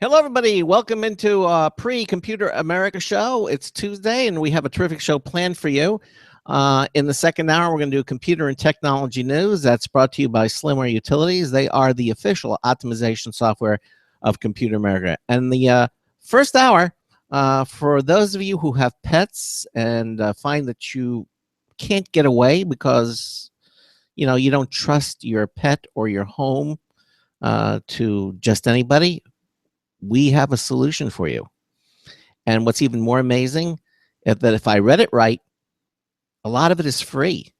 Hello, everybody. Welcome into pre-Computer America show. It's Tuesday, and we have a terrific show planned for you. In the second hour, we're going to do computer and technology news. That's brought to you by Slimware Utilities. They are the official optimization software of Computer America. And the first hour, for those of you who have pets and find that you can't get away because you don't trust your pet or your home to just anybody, we have a solution for you. And what's even more amazing is that if I read it right, a lot of it is free.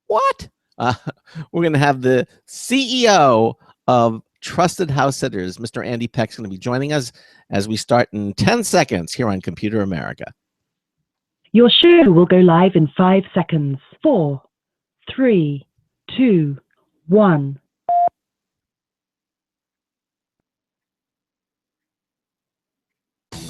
What? We're going to have the CEO of Trusted House Sitters, Mr. Andy Peck's going to be joining us as we start in 10 seconds here on Computer America. Your show will go live in 5 seconds. 4, 3, 2, 1.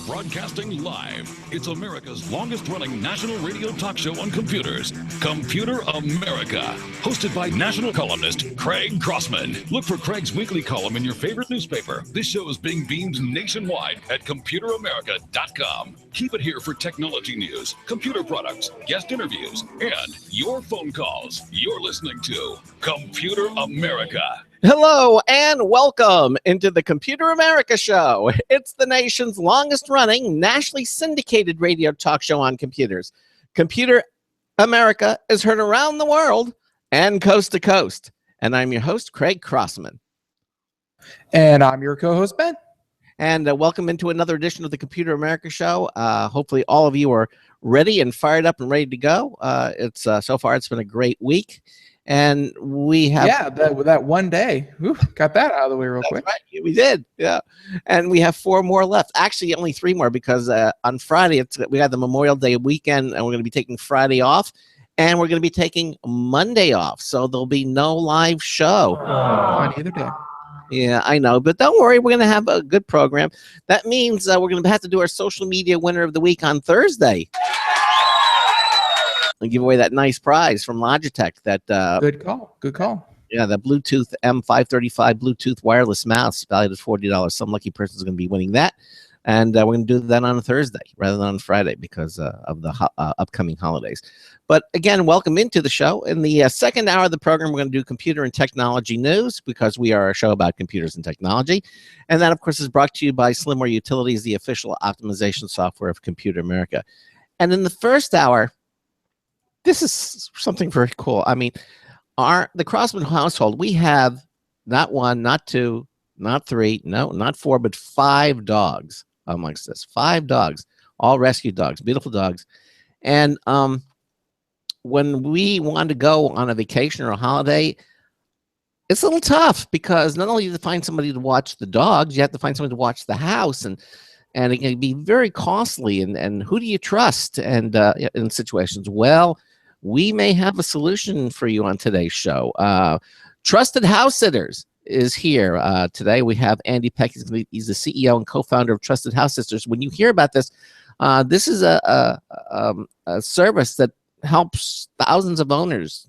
Broadcasting live, it's America's longest-running national radio talk show on computers, Computer America, hosted by national columnist Craig Crossman. Look for Craig's weekly column in your favorite newspaper. This show is being beamed nationwide at ComputerAmerica.com. Keep it here for technology news, computer products, guest interviews, and your phone calls. You're listening to Computer America. Hello and welcome into the Computer America show. It's the nation's longest running, nationally syndicated radio talk show on computers. Computer America is heard around the world and coast to coast. And I'm your host, Craig Crossman. And I'm your co-host, Ben. And welcome into another edition of the Computer America show. Hopefully all of you are ready and fired up and ready to go. So far it's been a great week. And we have that one day. Ooh, got that out of the way real quick. Right. We did, yeah. And we have 4 more left. Actually, only 3 more because on Friday we got the Memorial Day weekend, and we're going to be taking Friday off, and we're going to be taking Monday off. So there'll be no live show on either day. Yeah, I know, but don't worry, we're going to have a good program. That means we're going to have to do our social media winner of the week on Thursday. And give away that nice prize from Logitech. That good call. Yeah, the Bluetooth M535 Bluetooth wireless mouse valued at $40. Some lucky person is going to be winning that, and we're going to do that on a Thursday rather than on Friday because of the upcoming holidays. But again, welcome into the show. In the second hour of the program, we're going to do computer and technology news because we are a show about computers and technology, and that, of course, is brought to you by Slimware Utilities, the official optimization software of Computer America. And in the first hour, this is something very cool. I mean, the Crossman household, we have not 1, not 2, not 3, no, not 4, but 5 dogs amongst us. 5 dogs, all rescue dogs, beautiful dogs. And when we want to go on a vacation or a holiday, it's a little tough because not only do you have to find somebody to watch the dogs, you have to find somebody to watch the house, and it can be very costly. And who do you trust? And in situations, well, we may have a solution for you on today's show. Trusted House Sitters is here today. We have Andy Peck. He's the CEO and co-founder of Trusted House Sitters. When you hear about this, this is a service that helps thousands of owners,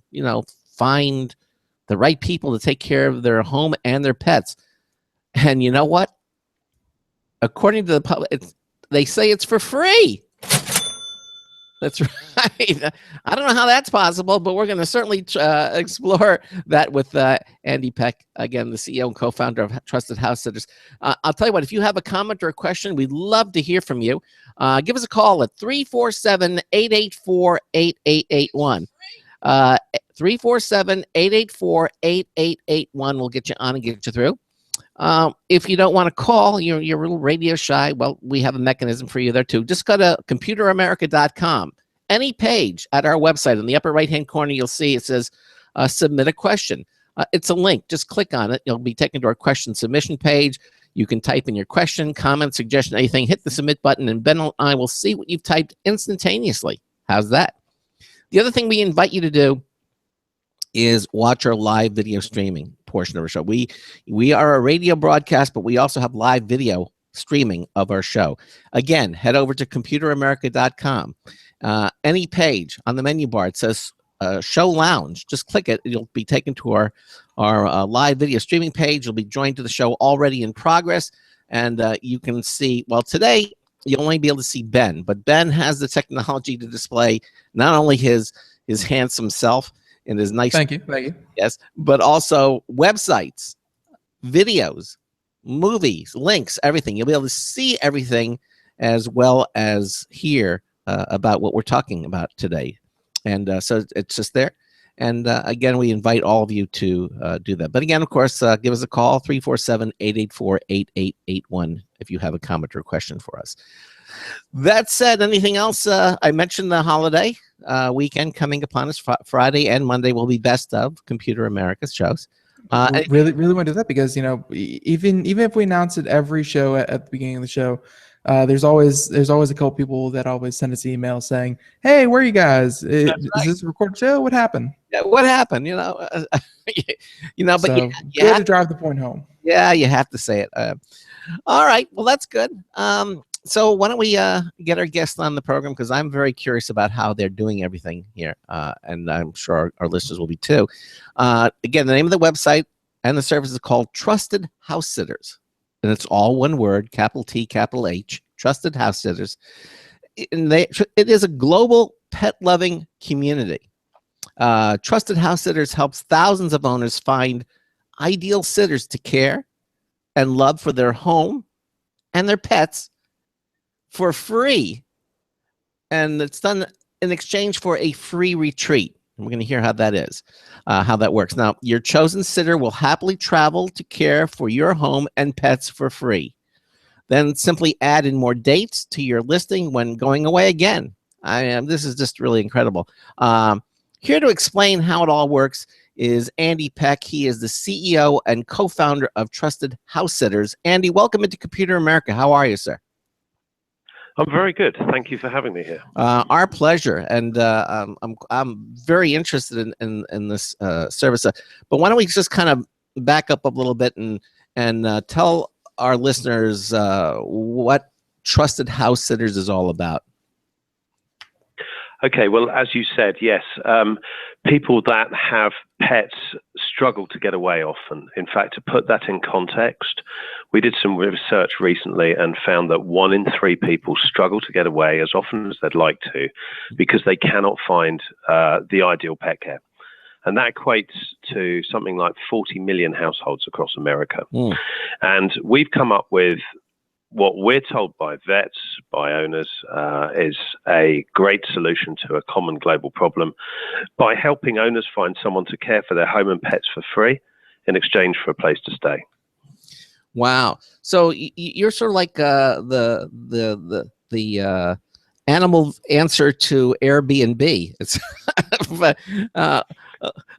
find the right people to take care of their home and their pets. And you know what? According to the public, they say it's for free. That's right. I don't know how that's possible, but we're going to certainly explore that with Andy Peck, again, the CEO and co-founder of Trusted House Sitters. I'll tell you what, if you have a comment or a question, we'd love to hear from you. Give us a call at 347-884-8881. 347-884-8881. We'll get you on and get you through. If you don't want to call, you're a little radio shy, well, we have a mechanism for you there too. Just go to ComputerAmerica.com. Any page at our website, in the upper right-hand corner, you'll see it says submit a question. It's a link. Just click on it. You'll be taken to our question submission page. You can type in your question, comment, suggestion, anything. Hit the submit button, and Ben and I will see what you've typed instantaneously. How's that? The other thing we invite you to do is watch our live video streaming portion of our show. We are a radio broadcast, but we also have live video streaming of our show. Again, head over to ComputerAmerica.com. Any page on the menu bar, it says Show Lounge. Just click it. You'll be taken to our live video streaming page. You'll be joined to the show already in progress. and you can see. Well, today you'll only be able to see Ben, but Ben has the technology to display not only his handsome self and his nice. Thank you. Yes, but also websites, videos, movies, links, everything. You'll be able to see everything as well as hear about what we're talking about today. And so it's just there. And again, we invite all of you to do that. But again, of course, give us a call, 347-884-8881 if you have a comment or question for us. That said, anything else? I mentioned the holiday weekend coming upon us. Friday and Monday will be best of Computer America's shows. Really want to do that because, even if we announce it every show at the beginning of the show, there's always a couple people that always send us emails saying, "Hey, where are you guys? Is this a recorded show? What happened?" Yeah, what happened? But so you good have to drive the point home. Yeah, you have to say it. All right, well, that's good. So why don't we get our guests on the program, because I'm very curious about how they're doing everything here, and I'm sure our listeners will be too. Again, the name of the website and the service is called Trusted House Sitters, and it's all one word, capital T, capital H, Trusted House Sitters. And it is a global pet-loving community. Trusted House Sitters helps thousands of owners find ideal sitters to care and love for their home and their pets for free. And it's done in exchange for a free retreat. And we're going to hear how that is, how that works. Now, your chosen sitter will happily travel to care for your home and pets for free. Then simply add in more dates to your listing when going away again. This is just really incredible. Here to explain how it all works is Andy Peck. He is the CEO and co-founder of Trusted House Sitters. Andy, welcome into Computer America. How are you, sir? I'm very good. Thank you for having me here. Our pleasure, and I'm very interested in this service. But why don't we just kind of back up a little bit and tell our listeners what Trusted House Sitters is all about? Okay, well, as you said, yes, people that have pets struggle to get away often. In fact, to put that in context, we did some research recently and found that 1 in 3 people struggle to get away as often as they'd like to because they cannot find the ideal pet care. And that equates to something like 40 million households across America. And we've come up with what we're told by vets, by owners, is a great solution to a common global problem by helping owners find someone to care for their home and pets for free in exchange for a place to stay. Wow! So you're sort of like the animal answer to Airbnb. It's a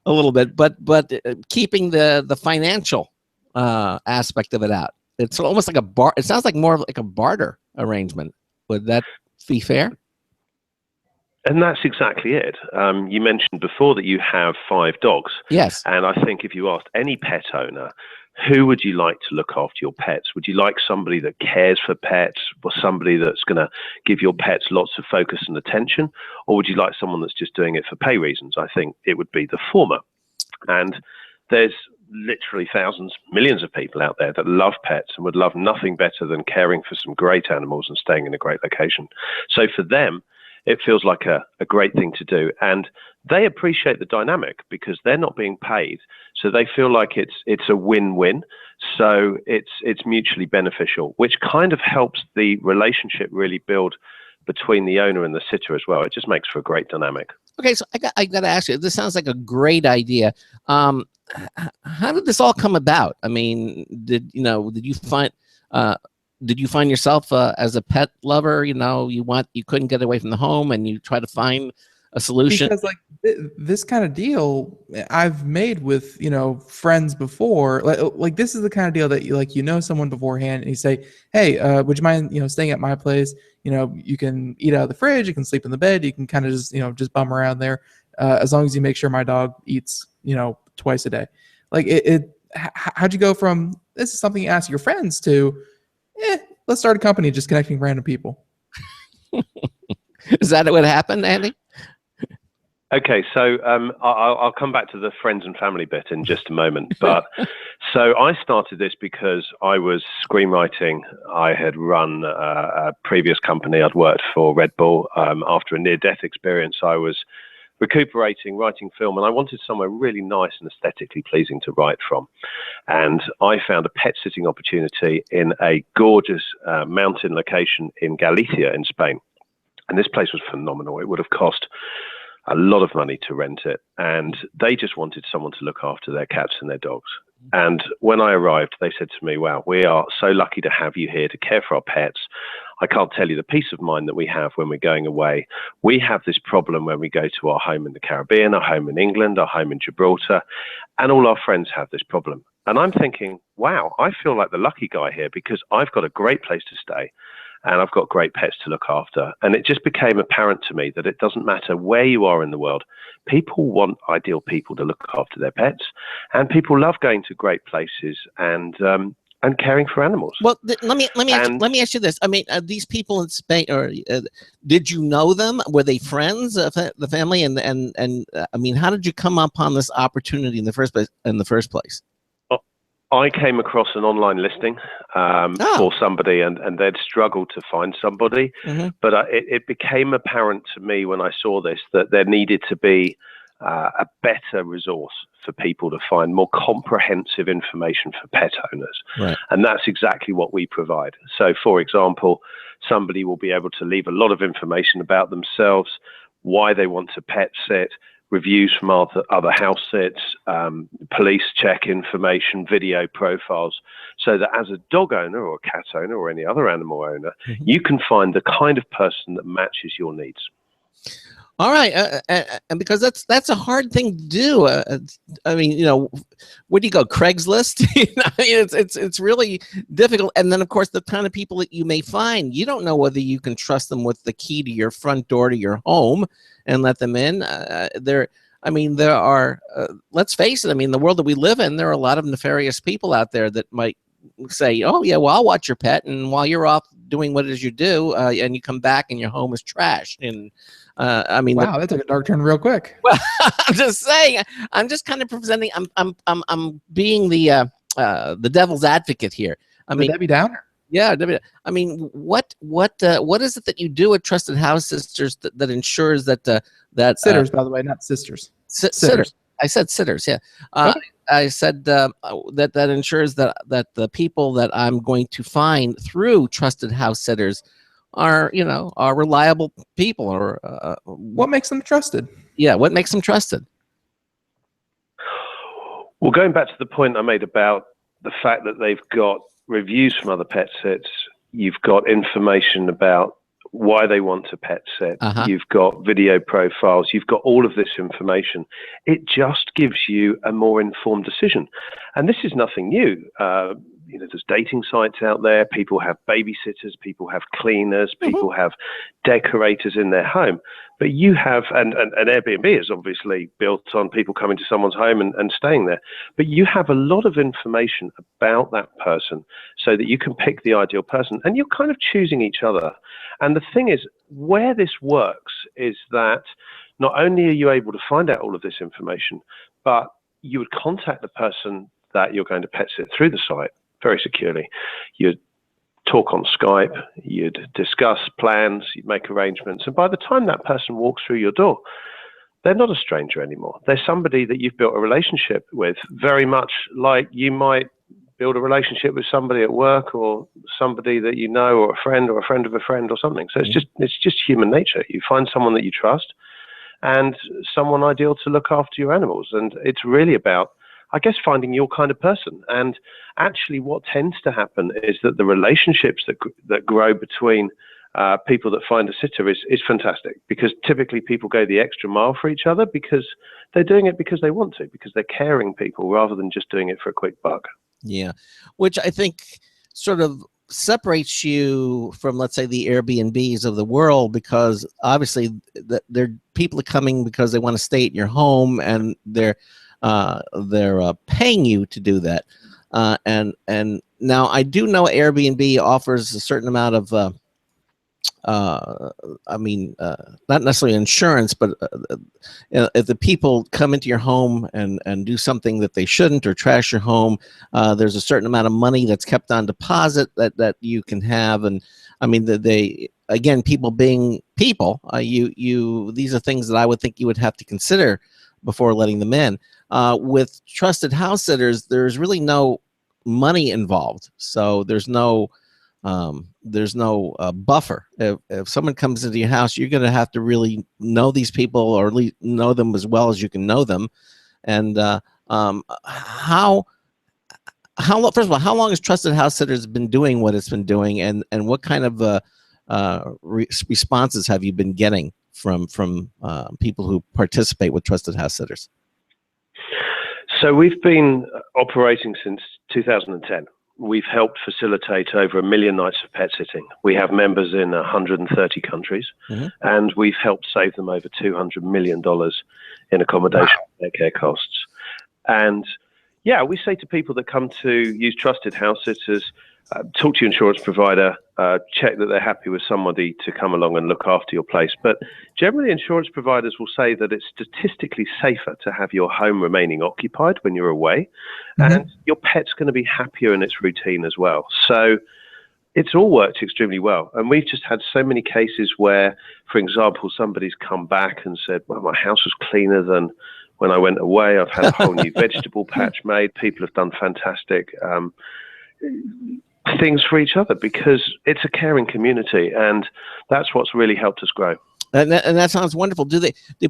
little bit, but keeping the financial aspect of it out. It's almost like a bar. It sounds like more like a barter arrangement. Would that be fair? And that's exactly it. You mentioned before that you have 5 dogs. Yes. And I think if you asked any pet owner, who would you like to look after your pets? Would you like somebody that cares for pets, or somebody that's going to give your pets lots of focus and attention? Or would you like someone that's just doing it for pay reasons? I think it would be the former. And there's literally thousands, millions of people out there that love pets and would love nothing better than caring for some great animals and staying in a great location. So for them, it feels like a great thing to do. And they appreciate the dynamic because they're not being paid. So they feel like it's a win-win. So it's mutually beneficial, which kind of helps the relationship really build between the owner and the sitter as well. It just makes for a great dynamic. Okay, so I got to ask you, this sounds like a great idea. How did this all come about? I mean, did you find yourself as a pet lover? You couldn't get away from the home, and you try to find a solution. Because like this kind of deal I've made with friends before. Like this is the kind of deal that you someone beforehand, and you say, hey, would you mind staying at my place? You can eat out of the fridge, you can sleep in the bed, you can kind of just bum around there, as long as you make sure my dog eats twice a day. Like how'd you go from this is something you ask your friends to let's start a company just connecting random people? Is that what happened, Andy? Okay, so I'll come back to the friends and family bit in just a moment. But so I started this because I was screenwriting. I had run a previous company. I'd worked for Red Bull. After a near-death experience, I was recuperating, writing film, and I wanted somewhere really nice and aesthetically pleasing to write from. And I found a pet sitting opportunity in a gorgeous mountain location in Galicia in Spain. And this place was phenomenal. It would have cost a lot of money to rent it, and they just wanted someone to look after their cats and their dogs. And when I arrived, they said to me, wow, we are so lucky to have you here to care for our pets. I can't tell you the peace of mind that we have when we're going away. We have this problem when we go to our home in the Caribbean, our home in England, our home in Gibraltar, and all our friends have this problem. And I'm thinking, wow, I feel like the lucky guy here because I've got a great place to stay. And I've got great pets to look after. And it just became apparent to me that it doesn't matter where you are in the world. People want ideal people to look after their pets. And people love going to great places and caring for animals. Well, let me ask you this. I mean, these people in Spain, or did you know them? Were they friends of the family? And I mean, how did you come upon this opportunity in the first place? I came across an online listing for somebody, and they'd struggled to find somebody. Mm-hmm. But it became apparent to me when I saw this that there needed to be a better resource for people to find more comprehensive information for pet owners. Right. And that's exactly what we provide. So, for example, somebody will be able to leave a lot of information about themselves, why they want to pet sit, reviews from other house sits, police check information, video profiles, so that as a dog owner or a cat owner or any other animal owner, mm-hmm. you can find the kind of person that matches your needs. All right, and because that's a hard thing to do. I mean, you know, where do you go? Craigslist? It's really difficult. And then, of course, the kind of people that you may find, you don't know whether you can trust them with the key to your front door to your home and let them in. There are. Let's face it. I mean, the world that we live in, there are a lot of nefarious people out there that might say, "Oh, yeah, well, I'll watch your pet," and while you're off doing what it is you do, and you come back and your home is trashed. And I mean, wow, that took a dark turn real quick. Well, I'm just saying. I'm just kind of presenting. I'm being the devil's advocate here. I mean, Debbie Downer. Yeah, I mean, what is it that you do at Trusted House Sisters that ensures that that sitters, by the way, not sisters. Sitters. I said sitters. Yeah. Okay. I said that ensures that the people that I'm going to find through Trusted House Sitters are reliable people, or what makes them trusted? Yeah, what makes them trusted? Well, going back to the point I made about the fact that they've got reviews from other pet sits, you've got information about why they want to pet sit, you've got video profiles, you've got all of this information. It just gives you a more informed decision. And this is nothing new. There's dating sites out there. People have babysitters, people have cleaners, people have decorators in their home. But you have, and Airbnb is obviously built on people coming to someone's home and staying there. But you have a lot of information about that person so that you can pick the ideal person. And you're kind of choosing each other. And the thing is, where this works is that not only are you able to find out all of this information, but you would contact the person that you're going to pet sit through the site very securely. You'd talk on Skype, you'd discuss plans, you'd make arrangements, and by the time that person walks through your door, they're not a stranger anymore. They're somebody that you've built a relationship with, very much like you might build a relationship with somebody at work, or somebody that you know, or a friend of a friend or something. So it's just human nature. You find someone that you trust and someone ideal to look after your animals. And it's really about, I guess, finding your kind of person. And actually what tends to happen is that the relationships that grow between people that find a sitter is fantastic, because typically people go the extra mile for each other because they're doing it because they want to, because they're caring people rather than just doing it for a quick buck. Yeah, which I think sort of separates you from, let's say, the Airbnbs of the world, because obviously they're people are coming because they want to stay at your home, and they're paying you to do that. And now I do know Airbnb offers a certain amount of I mean, not necessarily insurance, but if the people come into your home and do something that they shouldn't or trash your home, there's a certain amount of money that's kept on deposit that you can have. And I mean, again, people being people, these are things that I would think you would have to consider before letting them in. With trusted house sitters, there's really no money involved, so there's no buffer. If someone comes into your house, you're going to have to really know these people, or at least know them as well as you can know them. And how long? First of all, how long has Trusted House Sitters been doing what it's been doing, and what kind of responses have you been getting from people who participate with Trusted House Sitters? So we've been operating since 2010. We've helped facilitate over 1 million nights of pet sitting. We have members in 130 countries, and we've helped save them over $200 million in accommodation and care costs. And yeah, we say to people that come to use Trusted House Sitters, talk to your insurance provider, check that they're happy with somebody to come along and look after your place. But generally, insurance providers will say that it's statistically safer to have your home remaining occupied when you're away, and your pet's going to be happier in its routine as well. So it's all worked extremely well. And we've just had so many cases where, for example, somebody's come back and said, well, my house was cleaner than when I went away. I've had a whole new vegetable patch made. People have done fantastic things for each other because it's a caring community, and that's what's really helped us grow. And that sounds wonderful. Do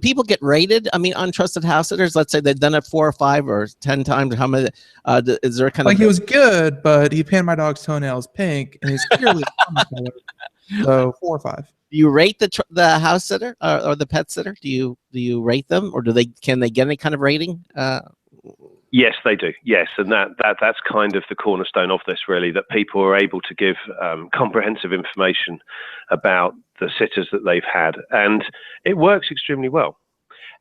people get rated? I mean, on Trusted House Sitters, let's say they've done it 4 or 5 or 10 times. How many? Is there a kind of he was good, but he painted my dog's toenails pink, and he's clearly so 4 or 5. Do you rate the house sitter or the pet sitter? Do you rate them, or can they get any kind of rating? Yes, they do. Yes, and that's kind of the cornerstone of this, really, that people are able to give comprehensive information about the sitters that they've had, and it works extremely well.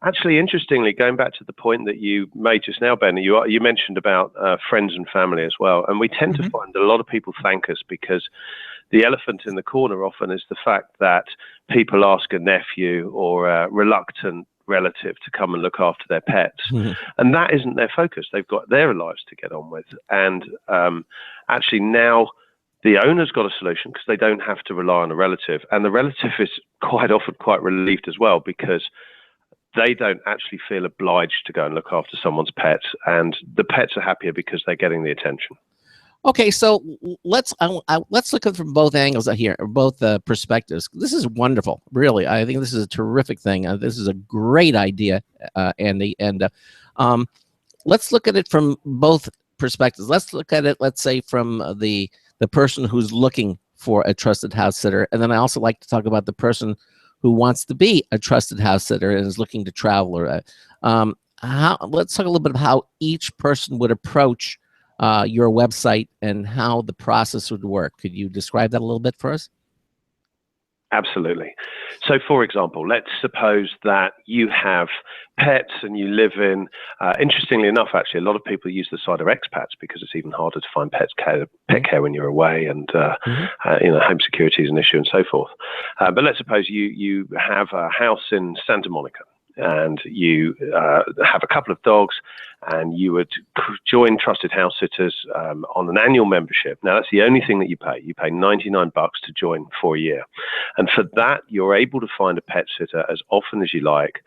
Actually, interestingly, going back to the point that you made just now, Ben, you mentioned about friends and family as well, and we tend to find that a lot of people thank us because the elephant in the corner often is the fact that people ask a nephew or a reluctant relative to come and look after their pets, and that isn't their focus. They've got their lives to get on with, and actually now the owner's got a solution because they don't have to rely on a relative, and the relative is quite often quite relieved as well because they don't actually feel obliged to go and look after someone's pets, and the pets are happier because they're getting the attention. Okay, so let's look at it from both angles here, or both perspectives. This is wonderful, really. I think this is a terrific thing. This is a great idea, Andy. And let's look at it from both perspectives. Let's look at it, let's say, from the person who's looking for a trusted house sitter, and then I also like to talk about the person who wants to be a trusted house sitter and is looking to travel. Or let's talk a little bit about how each person would approach your website and how the process would work. Could you describe that a little bit for us? Absolutely. So, for example, let's suppose that you have pets and you live in, interestingly enough, actually, a lot of people use the site of expats because it's even harder to find pet care when you're away, and home security is an issue and so forth. But let's suppose you have a house in Santa Monica, and you have a couple of dogs, and you would join Trusted House Sitters on an annual membership. Now, that's the only thing that you pay. You pay $99 to join for a year. And for that, you're able to find a pet sitter as often as you like.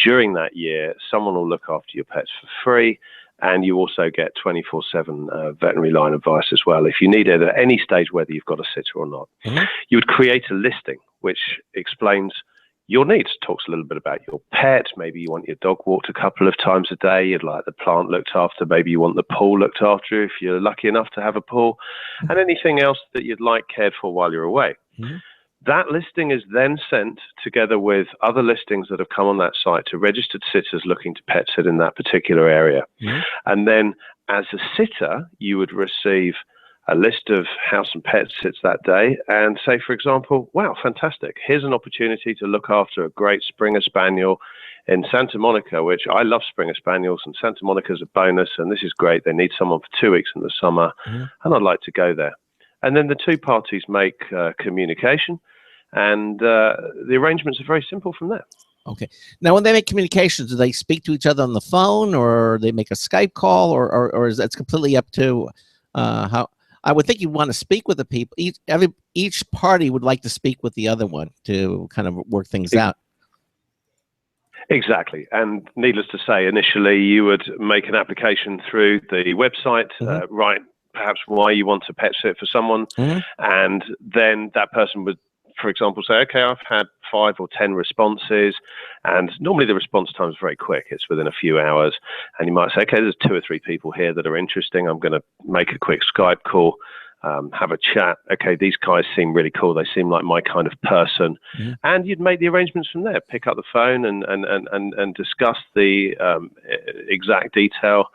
During that year, someone will look after your pets for free, and you also get 24/7 veterinary line advice as well, if you need it at any stage, whether you've got a sitter or not. You would create a listing which explains your needs, talks a little bit about your pet. Maybe you want your dog walked a couple of times a day. You'd like the plant looked after. Maybe you want the pool looked after if you're lucky enough to have a pool, and anything else that you'd like cared for while you're away. That listing is then sent together with other listings that have come on that site to registered sitters looking to pet sit in that particular area. And then as a sitter, you would receive a list of house and pet sits that day and say, for example, wow, fantastic. Here's an opportunity to look after a great Springer Spaniel in Santa Monica, which I love Springer Spaniels, and Santa Monica is a bonus, and this is great. They need someone for 2 weeks in the summer, and I'd like to go there. And then the two parties make communication. and the arrangements are very simple from there. Okay. Now, when they make communications, do they speak to each other on the phone, or they make a Skype call, or is that completely up to how? I would think you'd want to speak with the people. Each party would like to speak with the other one to kind of work things out. Exactly. And needless to say, initially you would make an application through the website, write perhaps why you want to pet sit for someone, and then that person would, for example, say, okay, I've had 5 or 10 responses, and normally the response time is very quick. It's within a few hours, and you might say, okay, there's 2 or 3 people here that are interesting. I'm going to make a quick Skype call, have a chat. Okay, these guys seem really cool. They seem like my kind of person. And you'd make the arrangements from there, pick up the phone and discuss the exact detail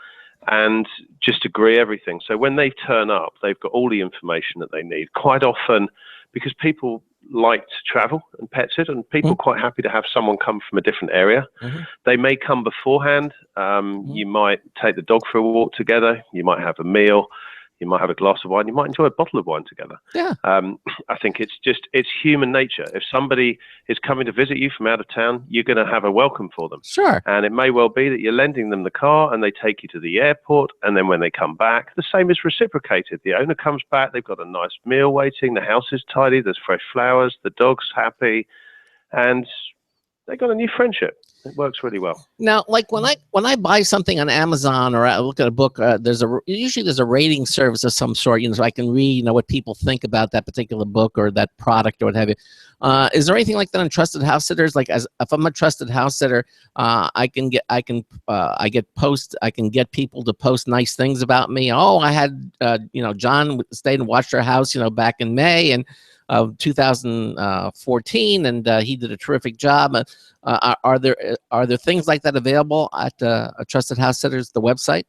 and just agree everything. So when they turn up, they've got all the information that they need. Quite often, because people like to travel and pet sit, and people are quite happy to have someone come from a different area. They may come beforehand. You might take the dog for a walk together. You might have a meal. You might have a glass of wine. You might enjoy a bottle of wine together. Yeah. I think it's human nature. If somebody is coming to visit you from out of town, you're going to have a welcome for them. Sure. And it may well be that you're lending them the car and they take you to the airport. And then when they come back, the same is reciprocated. The owner comes back. They've got a nice meal waiting. The house is tidy. There's fresh flowers. The dog's happy. And they got a new friendship. It works really well. Now, like when I buy something on Amazon or I look at a book, usually there's a rating service of some sort, so I can read, what people think about that particular book or that product or what have you. Is there anything like that on Trusted House Sitters? Like, if I'm a trusted house sitter, I can get people to post nice things about me. Oh, I had John stayed and watched our house, back in May and of 2014, and he did a terrific job. Are there things like that available at Trusted House Sitters, the website?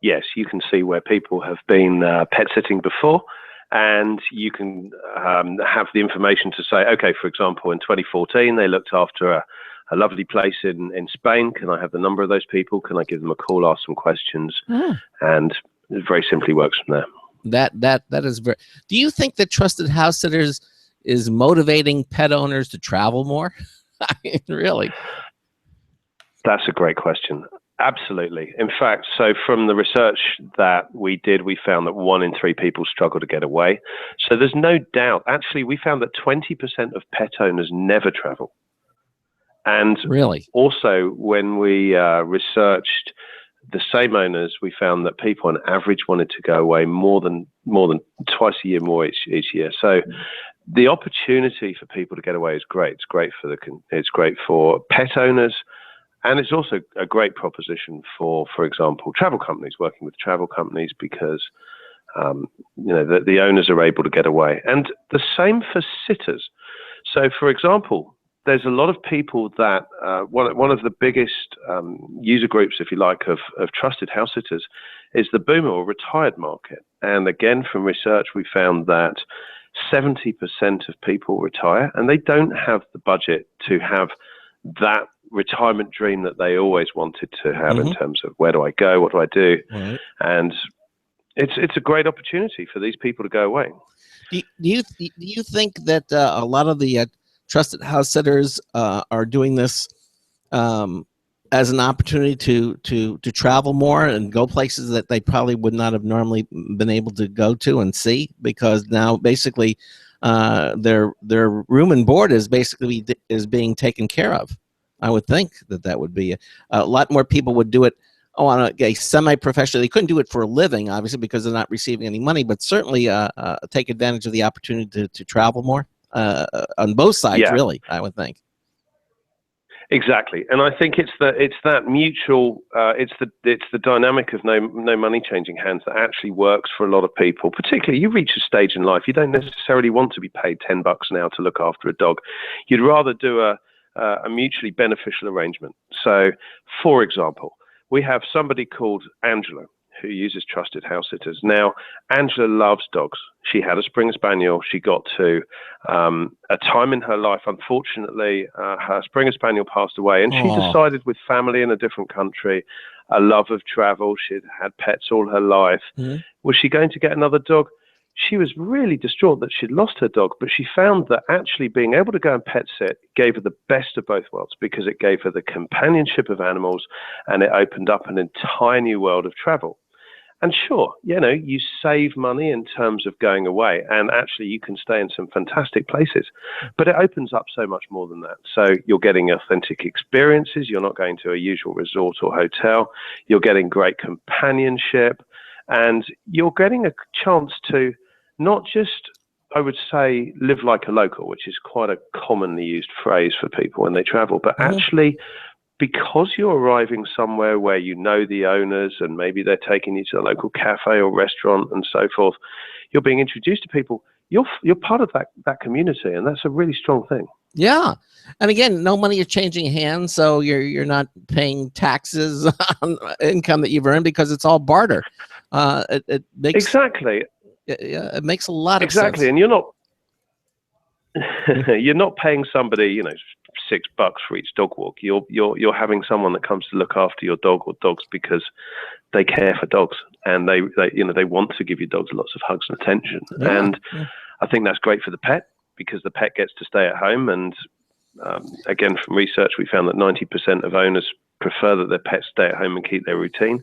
Yes, you can see where people have been pet sitting before, and you can have the information to say, okay, for example, in 2014, they looked after a lovely place in Spain. Can I have the number of those people? Can I give them a call, ask some questions? And it very simply works from there. That is very. Do you think that Trusted House Sitters is motivating pet owners to travel more? I mean, really? That's a great question. Absolutely. In fact, so from the research that we did, we found that 1 in 3 people struggle to get away. So there's no doubt. Actually, we found that 20% of pet owners never travel. And really, also when we researched the same owners, we found that people on average wanted to go away more than twice a year more each year. So the opportunity for people to get away is great. It's great for pet owners, and it's also a great proposition for example, travel companies, working with travel companies, because the owners are able to get away. And the same for sitters. So for example, there's a lot of people that one of the biggest user groups, if you like, of Trusted House Sitters is the boomer or retired market. And again, from research, we found that 70% of people retire, and they don't have the budget to have that retirement dream that they always wanted to have in terms of where do I go, what do I do? And it's a great opportunity for these people to go away. Do you think that a lot of the Trusted House Sitters are doing this as an opportunity to travel more and go places that they probably would not have normally been able to go to and see, because now basically their room and board is being taken care of? I would think that would be a lot more people would do it on a semi-professional. They couldn't do it for a living, obviously, because they're not receiving any money, but certainly take advantage of the opportunity to travel more. On both sides, really, I would think. Exactly, and I think it's that mutual. It's the dynamic of no money changing hands that actually works for a lot of people. Particularly, you reach a stage in life, you don't necessarily want to be paid $10 an hour to look after a dog. You'd rather do a mutually beneficial arrangement. So, for example, we have somebody called Angela who uses Trusted House Sitters. Now, Angela loves dogs. She had a Springer Spaniel. She got to a time in her life, unfortunately, her Springer Spaniel passed away, and she decided, with family in a different country, a love of travel, she'd had pets all her life, was she going to get another dog? she was really distraught that she'd lost her dog, but she found that actually being able to go and pet sit gave her the best of both worlds, because it gave her the companionship of animals and it opened up an entire new world of travel. And sure, you save money in terms of going away, and actually you can stay in some fantastic places, but it opens up so much more than that. So you're getting authentic experiences. You're not going to a usual resort or hotel. You're getting great companionship, and you're getting a chance to not just, I would say, live like a local, which is quite a commonly used phrase for people when they travel, but actually, because you're arriving somewhere where you know the owners and maybe they're taking you to a local cafe or restaurant and so forth, you're being introduced to people. You're part of that community, and that's a really strong thing. Yeah, and again, no money is changing hands, so you're not paying taxes on income that you've earned, because it's all barter. It makes it makes a lot of sense. And you're not paying somebody $6 for each dog walk. You're having someone that comes to look after your dog or dogs because they care for dogs, and they want to give your dogs lots of hugs and attention. And I think that's great for the pet, because the pet gets to stay at home. And again, from research, we found that 90% of owners prefer that their pets stay at home and keep their routine.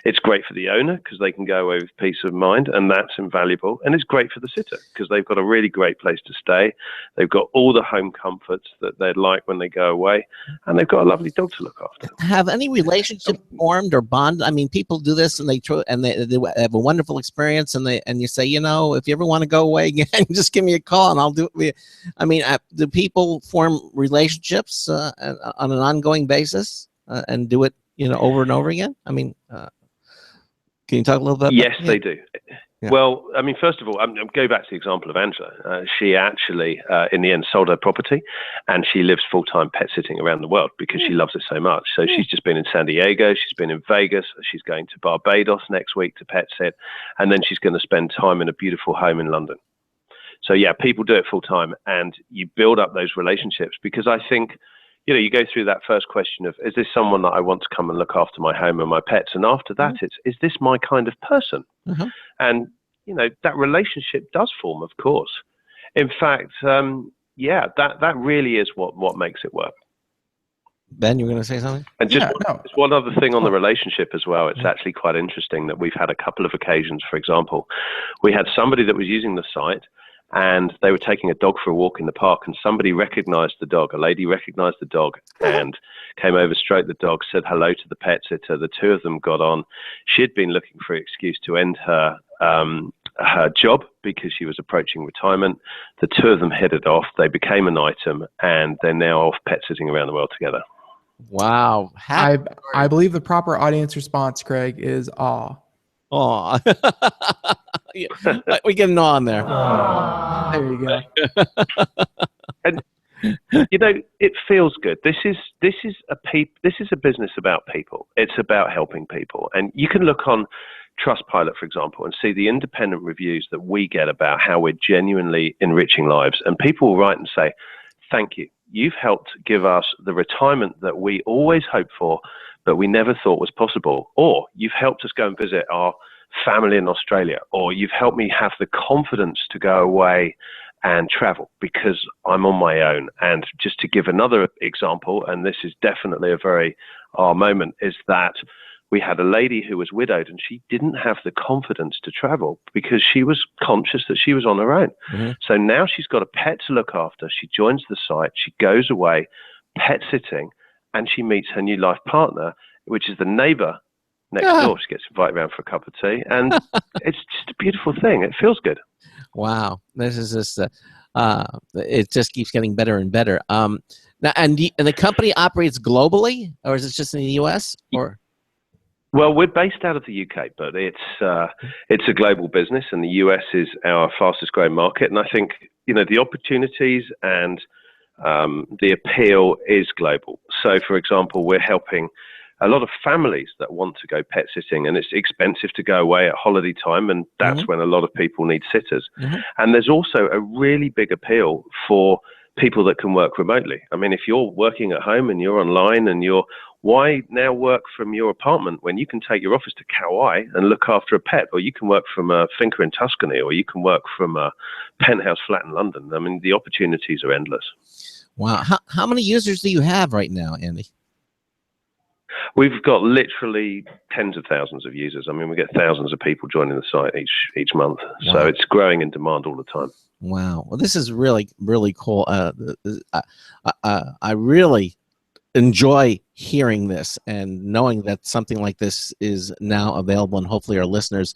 It's great for the owner because they can go away with peace of mind, and that's invaluable. And it's great for the sitter because they've got a really great place to stay. They've got all the home comforts that they'd like when they go away, and they've got a lovely dog to look after. Have any relationship formed or bond? I mean, people do this and they have a wonderful experience, and you say, if you ever want to go away again, just give me a call and I'll do it. I mean, do people form relationships on an ongoing basis? And do it, over and over again? I mean, can you talk a little bit? Yes, they do. Yeah. Well, I mean, first of all, I'm going back to the example of Angela. She actually, in the end, sold her property, and she lives full-time pet sitting around the world because she loves it so much. So she's just been in San Diego, she's been in Vegas, she's going to Barbados next week to pet sit, and then she's going to spend time in a beautiful home in London. So yeah, people do it full-time, and you build up those relationships, because I think, you go through that first question of, is this someone that I want to come and look after my home and my pets? And after that, it's, is this my kind of person? And, that relationship does form, of course. In fact, that really is what makes it work. Ben, you were going to say something? And just one other thing on the relationship as well. It's actually quite interesting that we've had a couple of occasions. For example, we had somebody that was using the site, and they were taking a dog for a walk in the park, and somebody recognized the dog. A lady recognized the dog and came over, stroked the dog, said hello to the pet sitter. The two of them got on. She'd been looking for an excuse to end her job because she was approaching retirement. The two of them hit it off. They became an item, and they're now off pet sitting around the world together. Wow. I believe the proper audience response, Craig, is awe. Oh, we get an awe in there. There you go. And it feels good. This is a business about people. It's about helping people. And you can look on Trustpilot, for example, and see the independent reviews that we get about how we're genuinely enriching lives. And people will write and say, "Thank you. You've helped give us the retirement that we always hoped for, but we never thought was possible. Or you've helped us go and visit our family in Australia. Or you've helped me have the confidence to go away and travel because I'm on my own." And just to give another example, and this is definitely a very moment, is that we had a lady who was widowed, and she didn't have the confidence to travel because she was conscious that she was on her own. So now she's got a pet to look after. She joins the site. She goes away pet sitting, and she meets her new life partner, which is the neighbor next door. She gets invited around for a cup of tea, and it's just a beautiful thing. It feels good. Wow. This is just, it just keeps getting better and better. Now, and the company operates globally, or is it just in the U.S.? Or? Well, we're based out of the UK, but it's a global business, and the US is our fastest growing market. And I think, the opportunities and the appeal is global. So, for example, we're helping a lot of families that want to go pet sitting, and it's expensive to go away at holiday time, and that's when a lot of people need sitters. And there's also a really big appeal for people that can work remotely. I mean, if you're working at home and you're online and why now work from your apartment when you can take your office to Kauai and look after a pet, or you can work from a finca in Tuscany, or you can work from a penthouse flat in London? I mean, the opportunities are endless. Wow. How many users do you have right now, Andy? We've got literally tens of thousands of users. I mean, we get thousands of people joining the site each month. Wow. So it's growing in demand all the time. Wow. Well, this is really, really cool. I really enjoy hearing this and knowing that something like this is now available, and hopefully our listeners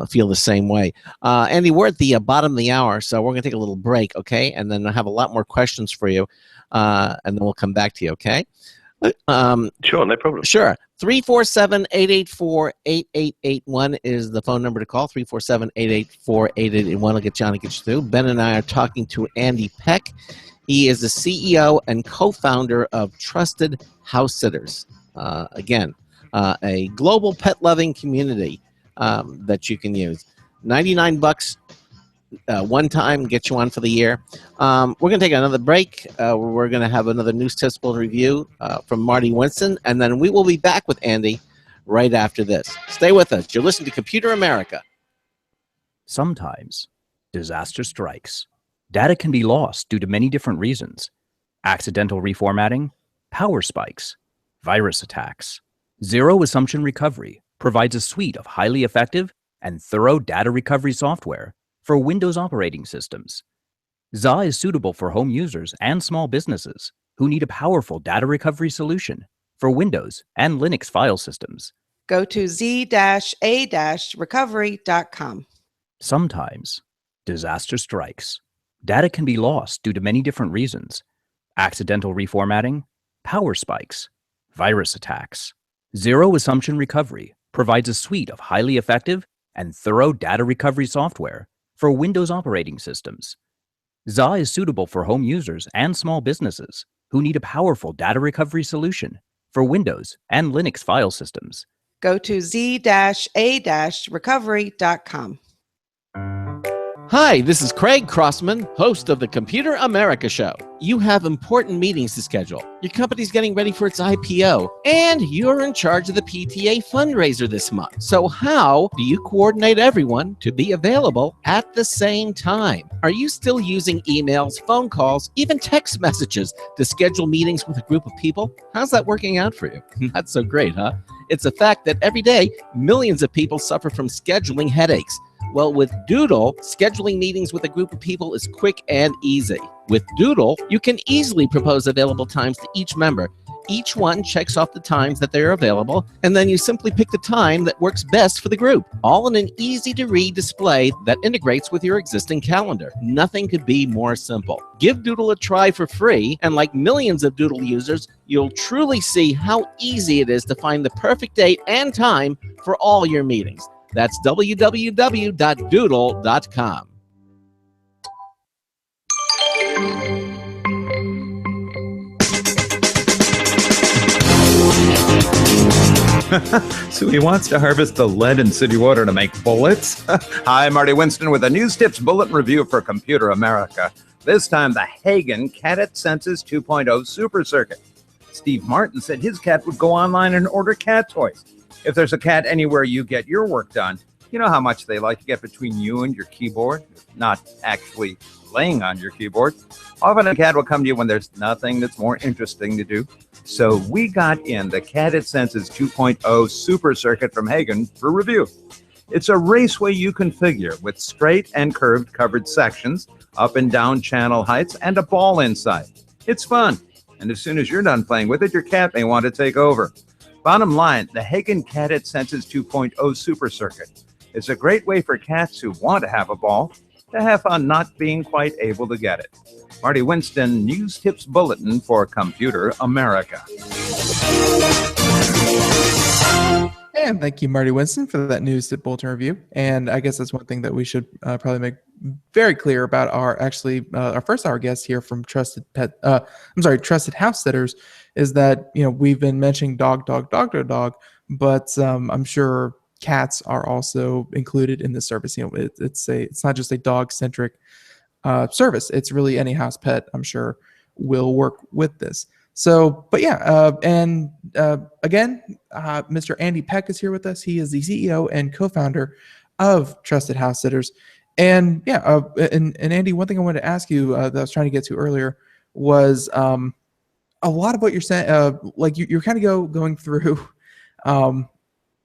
feel the same way. Andy, we're at the bottom of the hour, so we're going to take a little break, okay? And then I have a lot more questions for you, and then we'll come back to you, okay? Sure, no problem. Sure. 347-884-8881 is the phone number to call. 347-884-8881. I'll get John to get you through. Ben and I are talking to Andy Peck. He is the CEO and co-founder of Trusted House Sitters. Again, a global pet-loving community that you can use. $99 one time, get you on for the year. We're going to take another break. We're going to have another news test bulletin review from Marty Winston, and then we will be back with Andy right after this. Stay with us. You're listening to Computer America. Sometimes disaster strikes. Data can be lost due to many different reasons. Accidental reformatting, power spikes, virus attacks. Zero Assumption Recovery provides a suite of highly effective and thorough data recovery software for Windows operating systems. ZA is suitable for home users and small businesses who need a powerful data recovery solution for Windows and Linux file systems. Go to z-a-recovery.com. Sometimes disaster strikes. Data can be lost due to many different reasons. Accidental reformatting, power spikes, virus attacks. Zero Assumption Recovery provides a suite of highly effective and thorough data recovery software for Windows operating systems. ZA is suitable for home users and small businesses who need a powerful data recovery solution for Windows and Linux file systems. Go to z-a-recovery.com. Hi, this is Craig Crossman, host of the Computer America Show. You have important meetings to schedule. Your company's getting ready for its IPO, and you're in charge of the PTA fundraiser this month. So how do you coordinate everyone to be available at the same time? Are you still using emails, phone calls, even text messages to schedule meetings with a group of people? How's that working out for you? Not so great, huh? It's a fact that every day, millions of people suffer from scheduling headaches. Well, with Doodle, scheduling meetings with a group of people is quick and easy. With Doodle, you can easily propose available times to each member. Each one checks off the times that they are available, and then you simply pick the time that works best for the group, all in an easy-to-read display that integrates with your existing calendar. Nothing could be more simple. Give Doodle a try for free, and like millions of Doodle users, you'll truly see how easy it is to find the perfect date and time for all your meetings. That's www.doodle.com. So he wants to harvest the lead in city water to make bullets? Hi, Marty Winston with a News Tips Bulletin Review for Computer America. This time, the Hagen Cat Senses 2.0 Super Circuit. Steve Martin said his cat would go online and order cat toys. If there's a cat anywhere you get your work done, you know how much they like to get between you and your keyboard, not actually laying on your keyboard. Often a cat will come to you when there's nothing that's more interesting to do. So we got in the Cat Senses 2.0 Super Circuit from Hagen for review. It's a raceway you configure with straight and curved covered sections, up and down channel heights, and a ball inside. It's fun. And as soon as you're done playing with it, your cat may want to take over. Bottom line, the Hagen Cat Senses 2.0 Super Circuit is a great way for cats who want to have a ball to have fun not being quite able to get it. Marty Winston, News Tips Bulletin for Computer America. And thank you, Marty Winston, for that News Tip Bulletin review. And I guess that's one thing that we should probably make very clear about our first hour guest here from Trusted House Sitters, is that we've been mentioning dog, but I'm sure cats are also included in the service. It's not just a dog centric service. It's really any house pet, I'm sure, will work with this. So, but yeah, and again, Mr. Andy Peck is here with us. He is the CEO and co-founder of Trusted House Sitters. And yeah, and Andy, one thing I wanted to ask you that I was trying to get to earlier was a lot of what you're saying, like you're kind of going through, I'm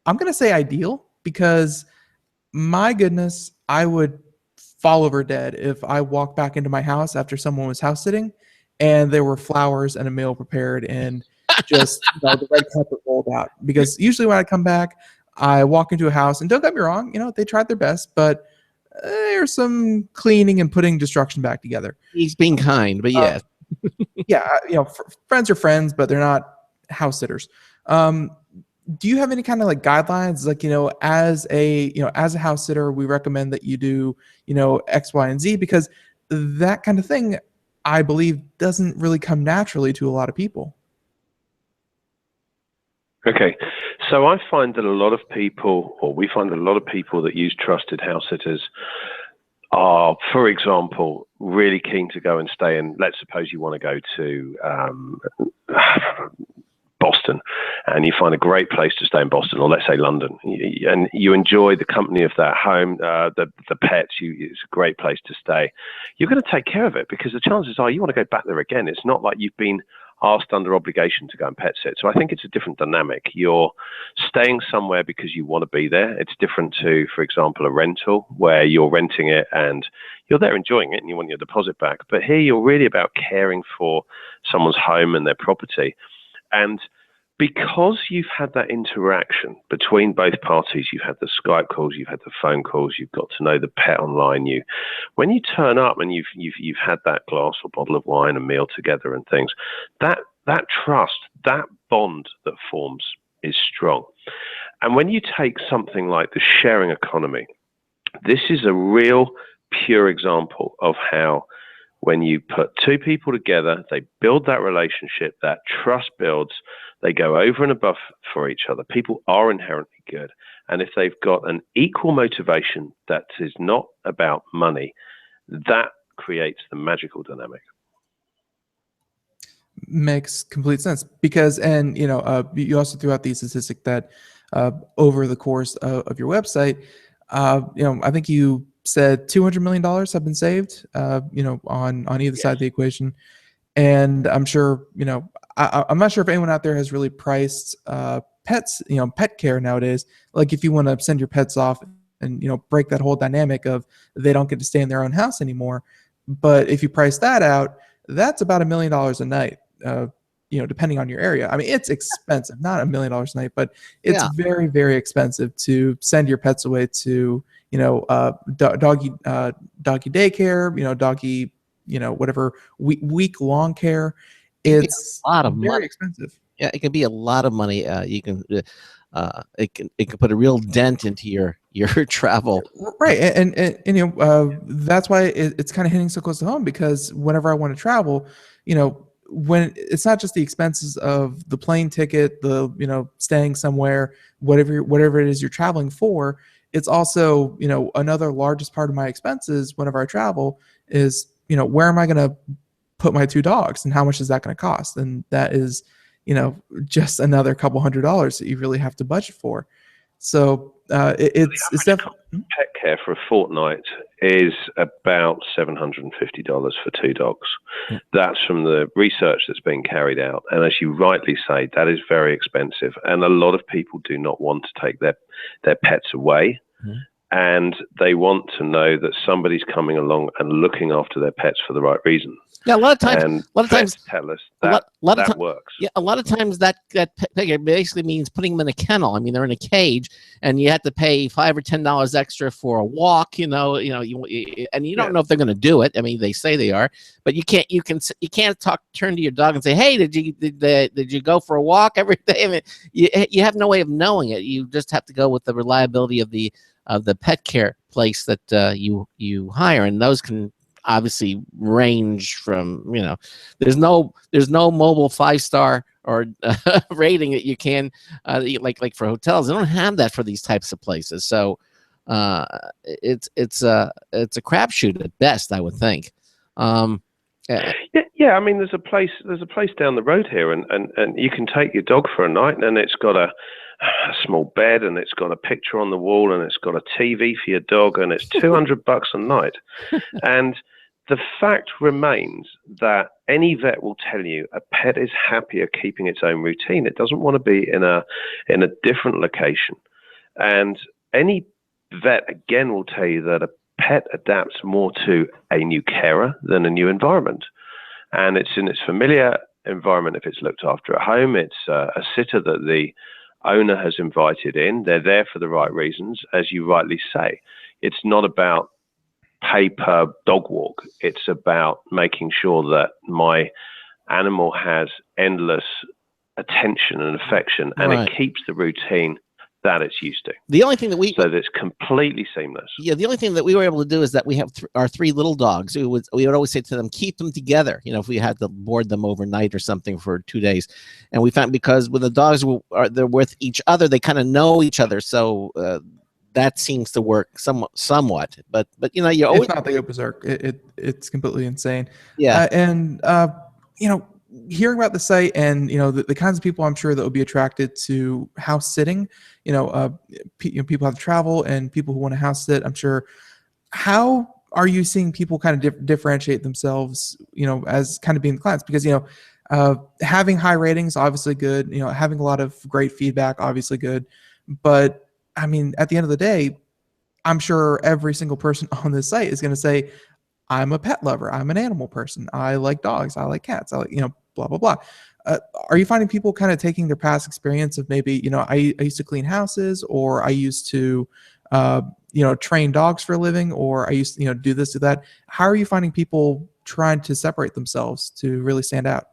going to say ideal, because my goodness, I would fall over dead if I walked back into my house after someone was house sitting and there were flowers and a meal prepared and just the red carpet rolled out. Because usually when I come back, I walk into a house, and don't get me wrong, they tried their best, but there's some cleaning and putting destruction back together. He's being kind, but yes. Yeah, friends are friends, but they're not house sitters. Do you have any kind of like guidelines, like, as a house sitter, we recommend that you do, X, Y, and Z, because that kind of thing, I believe, doesn't really come naturally to a lot of people. Okay, so I find that a lot of people, or we find that a lot of people that use Trusted House Sitters are, for example, really keen to go and stay in. Let's suppose you want to go to Boston, and you find a great place to stay in Boston, or let's say London, and you enjoy the company of that home, the pets. It's a great place to stay. You're going to take care of it, because the chances are you want to go back there again. It's not like you've been asked under obligation to go and pet sit. So I think it's a different dynamic. You're staying somewhere because you want to be there. It's different to, for example, a rental where you're renting it and you're there enjoying it and you want your deposit back. But here you're really about caring for someone's home and their property. And because you've had that interaction between both parties, you've had the Skype calls, you've had the phone calls, you've got to know the pet online. When you turn up and you've had that glass or bottle of wine and meal together and things, that trust, that bond that forms is strong. And when you take something like the sharing economy, this is a real pure example of how, when you put two people together, they build that relationship, that trust builds, they go over and above for each other. People are inherently good. And if they've got an equal motivation that is not about money, that creates the magical dynamic. Makes complete sense, because, and you also threw out the statistic that over the course of your website, I think you said $200 million have been saved, on either side of the equation. And I'm sure, I'm not sure if anyone out there has really priced pets, pet care nowadays. Like if you want to send your pets off and, break that whole dynamic of they don't get to stay in their own house anymore. But if you price that out, that's about $1 million a night, depending on your area. I mean, it's expensive, not $1 million a night, but it's very, very expensive to send your pets away to, doggy daycare, doggy, whatever week long care. It's a lot of very money. expensive. Yeah, it can be a lot of money. You can, it can put a real dent into your travel. Right, and that's why it's kind of hitting so close to home, because whenever I want to travel, when it's not just the expenses of the plane ticket, the staying somewhere, whatever it is you're traveling for, it's also another largest part of my expenses whenever I travel is where am I going to put my two dogs and how much is that going to cost? And that is just another couple $100s that you really have to budget for. So it's definitely pet care for a fortnight is about $750 for two dogs. Yeah. That's from the research that's being carried out. And as you rightly say, that is very expensive. And a lot of people do not want to take their pets away. Mm-hmm. And they want to know that somebody's coming along and looking after their pets for the right reason. Yeah, a lot of times tell us that works. Yeah, a lot of times that basically means putting them in a kennel. I mean, they're in a cage, and you have to pay $5 or $10 extra for a walk. And you don't know if they're going to do it. I mean, they say they are, but you can't turn to your dog and say, "Hey, did you go for a walk every day?" I mean, you have no way of knowing it. You just have to go with the reliability of the pet care place that you hire, and those can obviously range from there's no mobile 5-star or rating that you can like for hotels. They don't have that for these types of places. So it's a crapshoot at best, I would think. Yeah. I mean, there's a place down the road here, and you can take your dog for a night, and it's got a small bed, and it's got a picture on the wall, and it's got a TV for your dog, and it's $200 a night. And the fact remains that any vet will tell you a pet is happier keeping its own routine. It doesn't want to be in a different location. And any vet, again, will tell you that a pet adapts more to a new carer than a new environment. And it's in its familiar environment if it's looked after at home. It's a sitter that the owner has invited in. They're there for the right reasons, as you rightly say. It's not about pay per dog walk. It's about making sure that my animal has endless attention and affection, and Right. it keeps the routine that it's used to. The only thing that we So that it's completely seamless. Yeah, the only thing that we were able to do is that we have our 3 little dogs. We would always say to them, keep them together. You know, if we had to board them overnight or something for 2 days, and we found because when the dogs they're with each other, they kind of know each other, so that seems to work somewhat. But you know, you always If not, they go berserk. It's completely insane. yeah. You know, hearing about the site and, you know, the kinds of people I'm sure that would be attracted to house sitting, people have to travel and people who want to house sit, I'm sure. How are you seeing people kind of differentiate themselves, you know, as kind of being the clients? Because, you know, having high ratings, obviously good, you know, having a lot of great feedback, obviously good. But I mean, at the end of the day, I'm sure every single person on this site is going to say, I'm a pet lover. I'm an animal person. I like dogs. I like cats. I like, you know, blah, blah, blah. Are you finding people kind of taking their past experience of maybe, you know, I used to clean houses, or I used to, you know, train dogs for a living, or I used to, you know, do this, do that. How are you finding people trying to separate themselves to really stand out?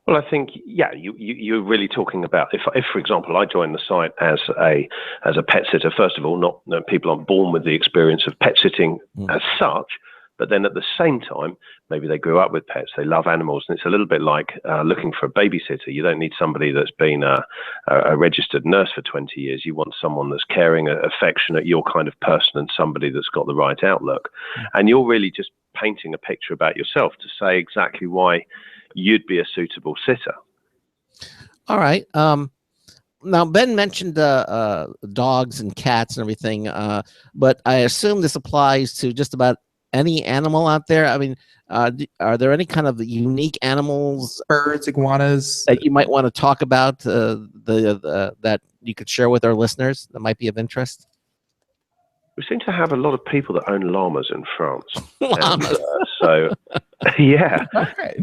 Well, I think, yeah, you're really talking about if, for example, I joined the site as a pet sitter. First of all, not people aren't born with the experience of pet sitting as such, but then at the same time, maybe they grew up with pets, they love animals, and it's a little bit like looking for a babysitter. You don't need somebody that's been a registered nurse for 20 years. You want someone that's caring, affectionate, your kind of person, and somebody that's got the right outlook. And you're really just painting a picture about yourself to say exactly why you'd be a suitable sitter. All right. Now Ben mentioned dogs and cats and everything, but I assume this applies to just about any animal out there. I mean, are there any kind of unique animals, Birds, iguanas. that you might want to talk about that you could share with our listeners that might be of interest? We seem to have a lot of people that own llamas in France. Llamas. So, yeah. Okay.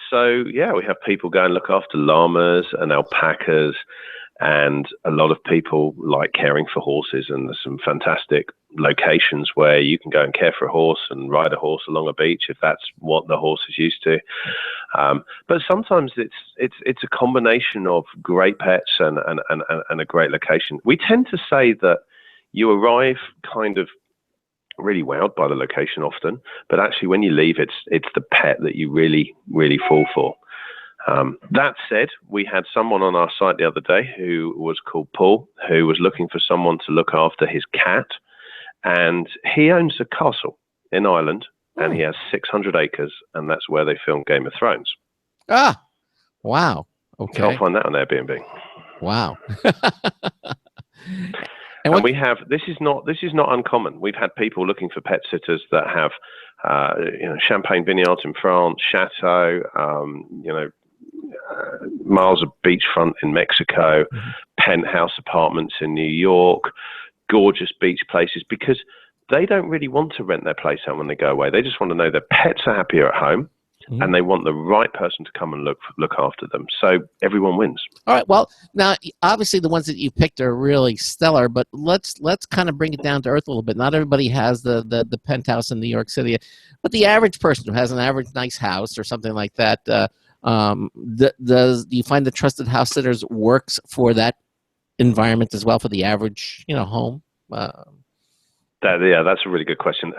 So, yeah, we have people go and look after llamas and alpacas, and a lot of people like caring for horses, and there's some fantastic locations where you can go and care for a horse and ride a horse along a beach if that's what the horse is used to. But sometimes it's a combination of great pets and a great location. We tend to say that you arrive kind of really wowed by the location often, but actually when you leave, it's the pet that you really, really fall for. That said, we had someone on our site the other day who was called Paul, who was looking for someone to look after his cat, and he owns a castle in Ireland, and he has 600 acres, and that's where they filmed Game of Thrones. Ah, wow. Okay. Can't find that on Airbnb. Wow. And we have, this is not uncommon. We've had people looking for pet sitters that have, champagne vineyards in France, chateau, miles of beachfront in Mexico, penthouse apartments in New York, gorgeous beach places, because they don't really want to rent their place out when they go away. They just want to know their pets are happier at home. And they want the right person to come and look after them. So everyone wins. All right. Well, now obviously the ones that you picked are really stellar, but let's kind of bring it down to earth a little bit. Not everybody has the penthouse in New York City, but the average person who has an average nice house or something like that, do you find the Trusted House Sitters works for that environment as well, for the average home? That's a really good question.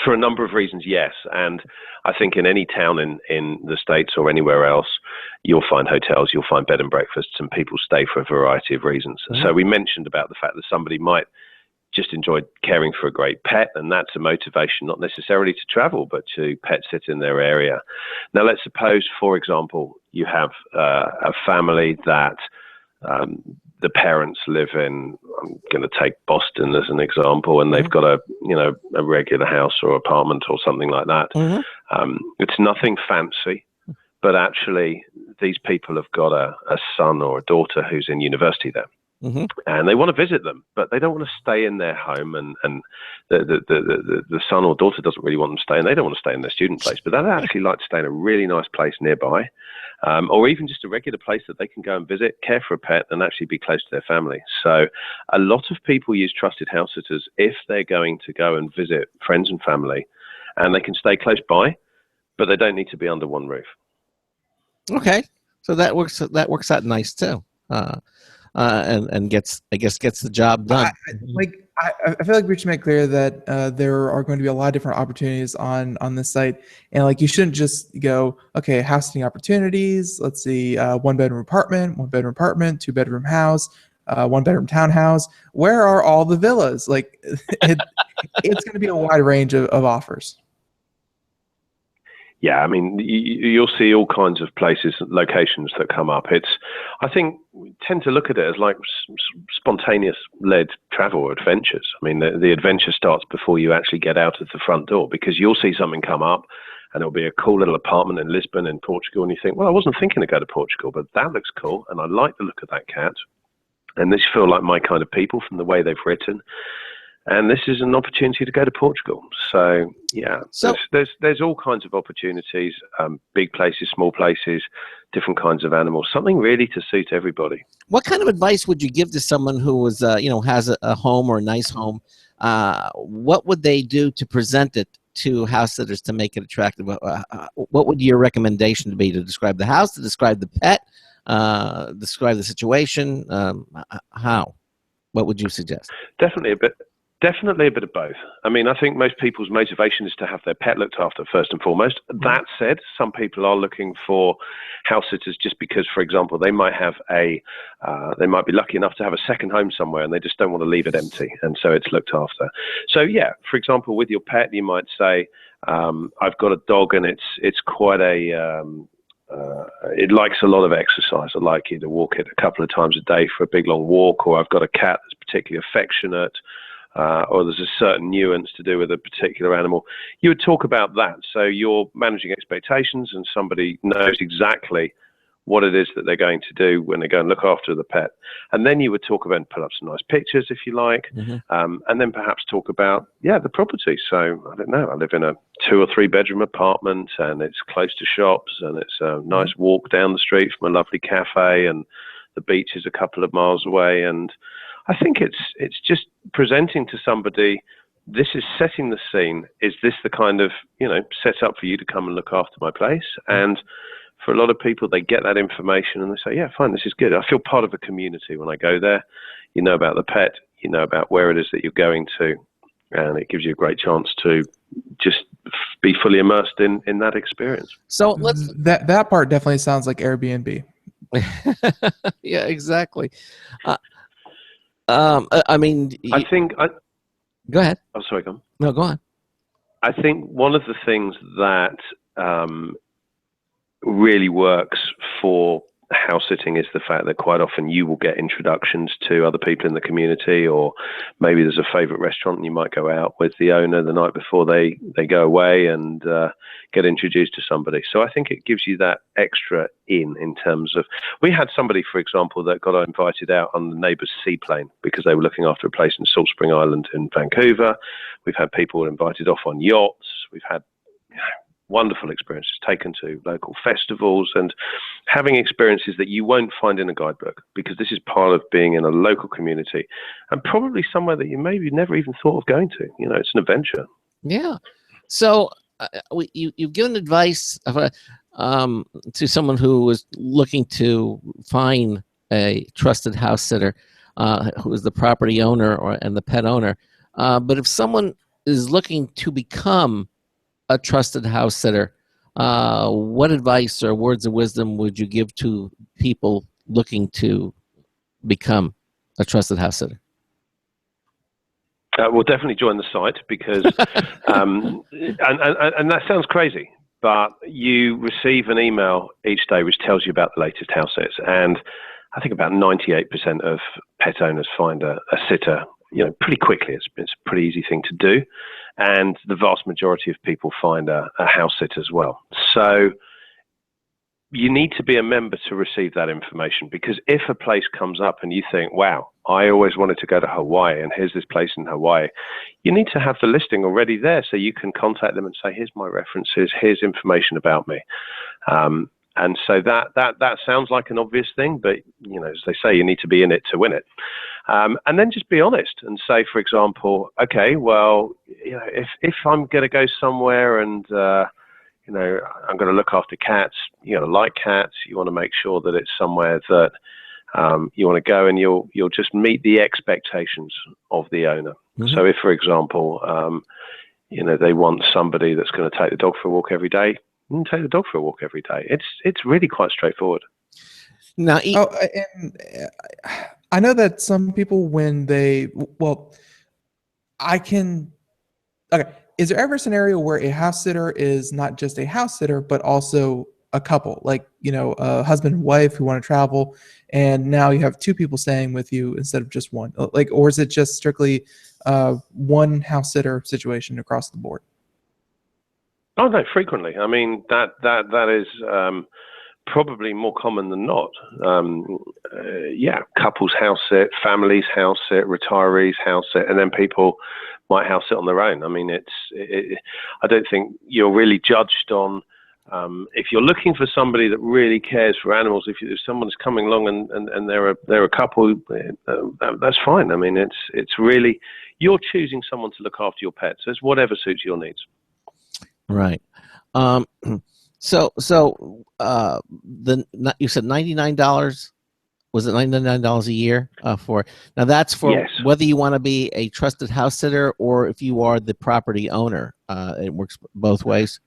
For a number of reasons, yes. And I think in any town in the States or anywhere else, you'll find hotels, you'll find bed and breakfasts, and people stay for a variety of reasons. Mm-hmm. So we mentioned about the fact that somebody might just enjoy caring for a great pet, and that's a motivation not necessarily to travel, but to pet sit in their area. Now, let's suppose, for example, you have a family that the parents live in, I'm going to take Boston as an example, and they've got a regular house or apartment or something like that. Mm-hmm. It's nothing fancy, but actually these people have got a son or a daughter who's in university there. Mm-hmm. And they want to visit them, but they don't want to stay in their home, and the son or daughter doesn't really want them staying. They don't want to stay in their student place, but they'd actually like to stay in a really nice place nearby, or even just a regular place that they can go and visit, care for a pet, and actually be close to their family. So a lot of people use Trusted House Sitters if they're going to go and visit friends and family, and they can stay close by, but they don't need to be under one roof. Okay, so that works out nice too. And gets the job done. I feel like we should make clear that there are going to be a lot of different opportunities on this site, and like you shouldn't just go, okay, house sitting opportunities. Let's see, 1-bedroom apartment, 1-bedroom apartment, 2-bedroom house, 1-bedroom townhouse. Where are all the villas? Like, it's going to be a wide range of offers. Yeah, I mean, you'll see all kinds of places, locations that come up. I think we tend to look at it as like spontaneous led travel or adventures. I mean, the adventure starts before you actually get out of the front door, because you'll see something come up and it'll be a cool little apartment in Lisbon in Portugal. And you think, well, I wasn't thinking to go to Portugal, but that looks cool. And I like the look of that cat. And this feel like my kind of people from the way they've written. And this is an opportunity to go to Portugal. So, yeah, so there's all kinds of opportunities, big places, small places, different kinds of animals, something really to suit everybody. What kind of advice would you give to someone who was, has a home or a nice home? What would they do to present it to house sitters to make it attractive? What would your recommendation be to describe the house, to describe the pet, describe the situation? How? What would you suggest? Definitely a bit of both. I mean, I think most people's motivation is to have their pet looked after first and foremost. That said, some people are looking for house sitters just because, for example, they might have they might be lucky enough to have a second home somewhere and they just don't want to leave it empty, and so it's looked after. So yeah, for example, with your pet, you might say, I've got a dog and it's quite it likes a lot of exercise. I'd like you to walk it a couple of times a day for a big long walk, or I've got a cat that's particularly affectionate, or there's a certain nuance to do with a particular animal. You would talk about that. So you're managing expectations and somebody knows exactly what it is that they're going to do when they go and look after the pet. And then you would talk about and put up some nice pictures if you like, and then perhaps talk about, the property. So, I don't know, I live in a 2 or 3 bedroom apartment and it's close to shops and it's a nice walk down the street from a lovely cafe and the beach is a couple of miles away. And I think it's just presenting to somebody, this is setting the scene. Is this the kind of, set up for you to come and look after my place? And for a lot of people, they get that information and they say, yeah, fine, this is good. I feel part of a community when I go there. You know about the pet, you know about where it is that you're going to, and it gives you a great chance to just be fully immersed in that experience. So that part definitely sounds like Airbnb. Yeah, exactly. I mean, I think go ahead. Oh, sorry, go on. No, go on. I think one of the things that really works for house sitting is the fact that quite often you will get introductions to other people in the community, or maybe there's a favorite restaurant and you might go out with the owner the night before they go away and get introduced to somebody. So I think it gives you that extra in terms of, we had somebody, for example, that got invited out on the neighbour's seaplane because they were looking after a place in Salt Spring Island in Vancouver. We've had people invited off on yachts. We've had wonderful experiences, taken to local festivals and having experiences that you won't find in a guidebook, because this is part of being in a local community and probably somewhere that you maybe never even thought of going to. It's an adventure. Yeah. So you've given advice to someone who was looking to find a trusted house sitter, who is the property owner and the pet owner. But if someone is looking to become a trusted house sitter, what advice or words of wisdom would you give to people looking to become a trusted house sitter? We'll definitely join the site because, and that sounds crazy, but you receive an email each day which tells you about the latest house sits, and I think about 98% of pet owners find a sitter, pretty quickly. It's a pretty easy thing to do, and the vast majority of people find a house sitter as well. So you need to be a member to receive that information, because if a place comes up and you think, wow, I always wanted to go to Hawaii and here's this place in Hawaii, you need to have the listing already there so you can contact them and say, here's my references, here's information about me. And so that sounds like an obvious thing, but as they say, you need to be in it to win it. And then just be honest and say, for example, okay, well, if I'm going to go somewhere and I'm going to look after cats. You like cats. You want to make sure that it's somewhere that you want to go, and you'll just meet the expectations of the owner. Mm-hmm. So if, for example, they want somebody that's going to take the dog for a walk every day, you can take the dog for a walk every day. It's really quite straightforward. Now, and I know that some people, okay. Is there ever a scenario where a house sitter is not just a house sitter, but also a couple, like, a husband and wife who want to travel, and now you have two people staying with you instead of just one? Or is it just strictly one house sitter situation across the board? Oh no, frequently. I mean, that is probably more common than not. Couples house sit, families house sit, retirees house sit, and then people might house sit on their own. I mean, I don't think you're really judged on if you're looking for somebody that really cares for animals. If someone's coming along and they're a couple, that's fine. I mean, it's really, you're choosing someone to look after your pets. So it's whatever suits your needs. Right. So you said $99. Was it $99 a year for? Now that's for yes. Whether you want to be a trusted house sitter or if you are the property owner. It works both ways.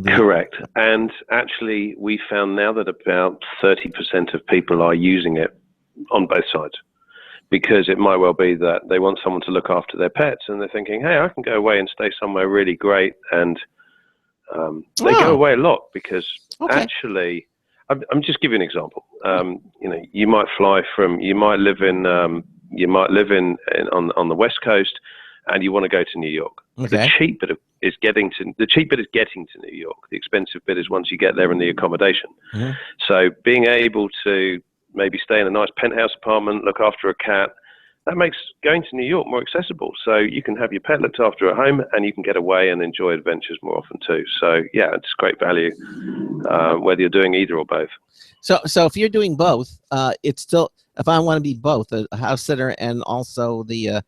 Correct. And actually, we found now that about 30% of people are using it on both sides, because it might well be that they want someone to look after their pets, and they're thinking, hey, I can go away and stay somewhere really great, and they go away a lot because actually. I'm just giving you an example. You might live on the West Coast, and you want to go to New York. Okay. The cheap bit is getting to New York. The expensive bit is once you get there and the accommodation. Mm-hmm. So being able to maybe stay in a nice penthouse apartment, look after a cat, that makes going to New York more accessible. So you can have your pet looked after at home, and you can get away and enjoy adventures more often too. So yeah, it's great value, whether you're doing either or both. So if you're doing both, it's still, if I want to be both a house sitter and also the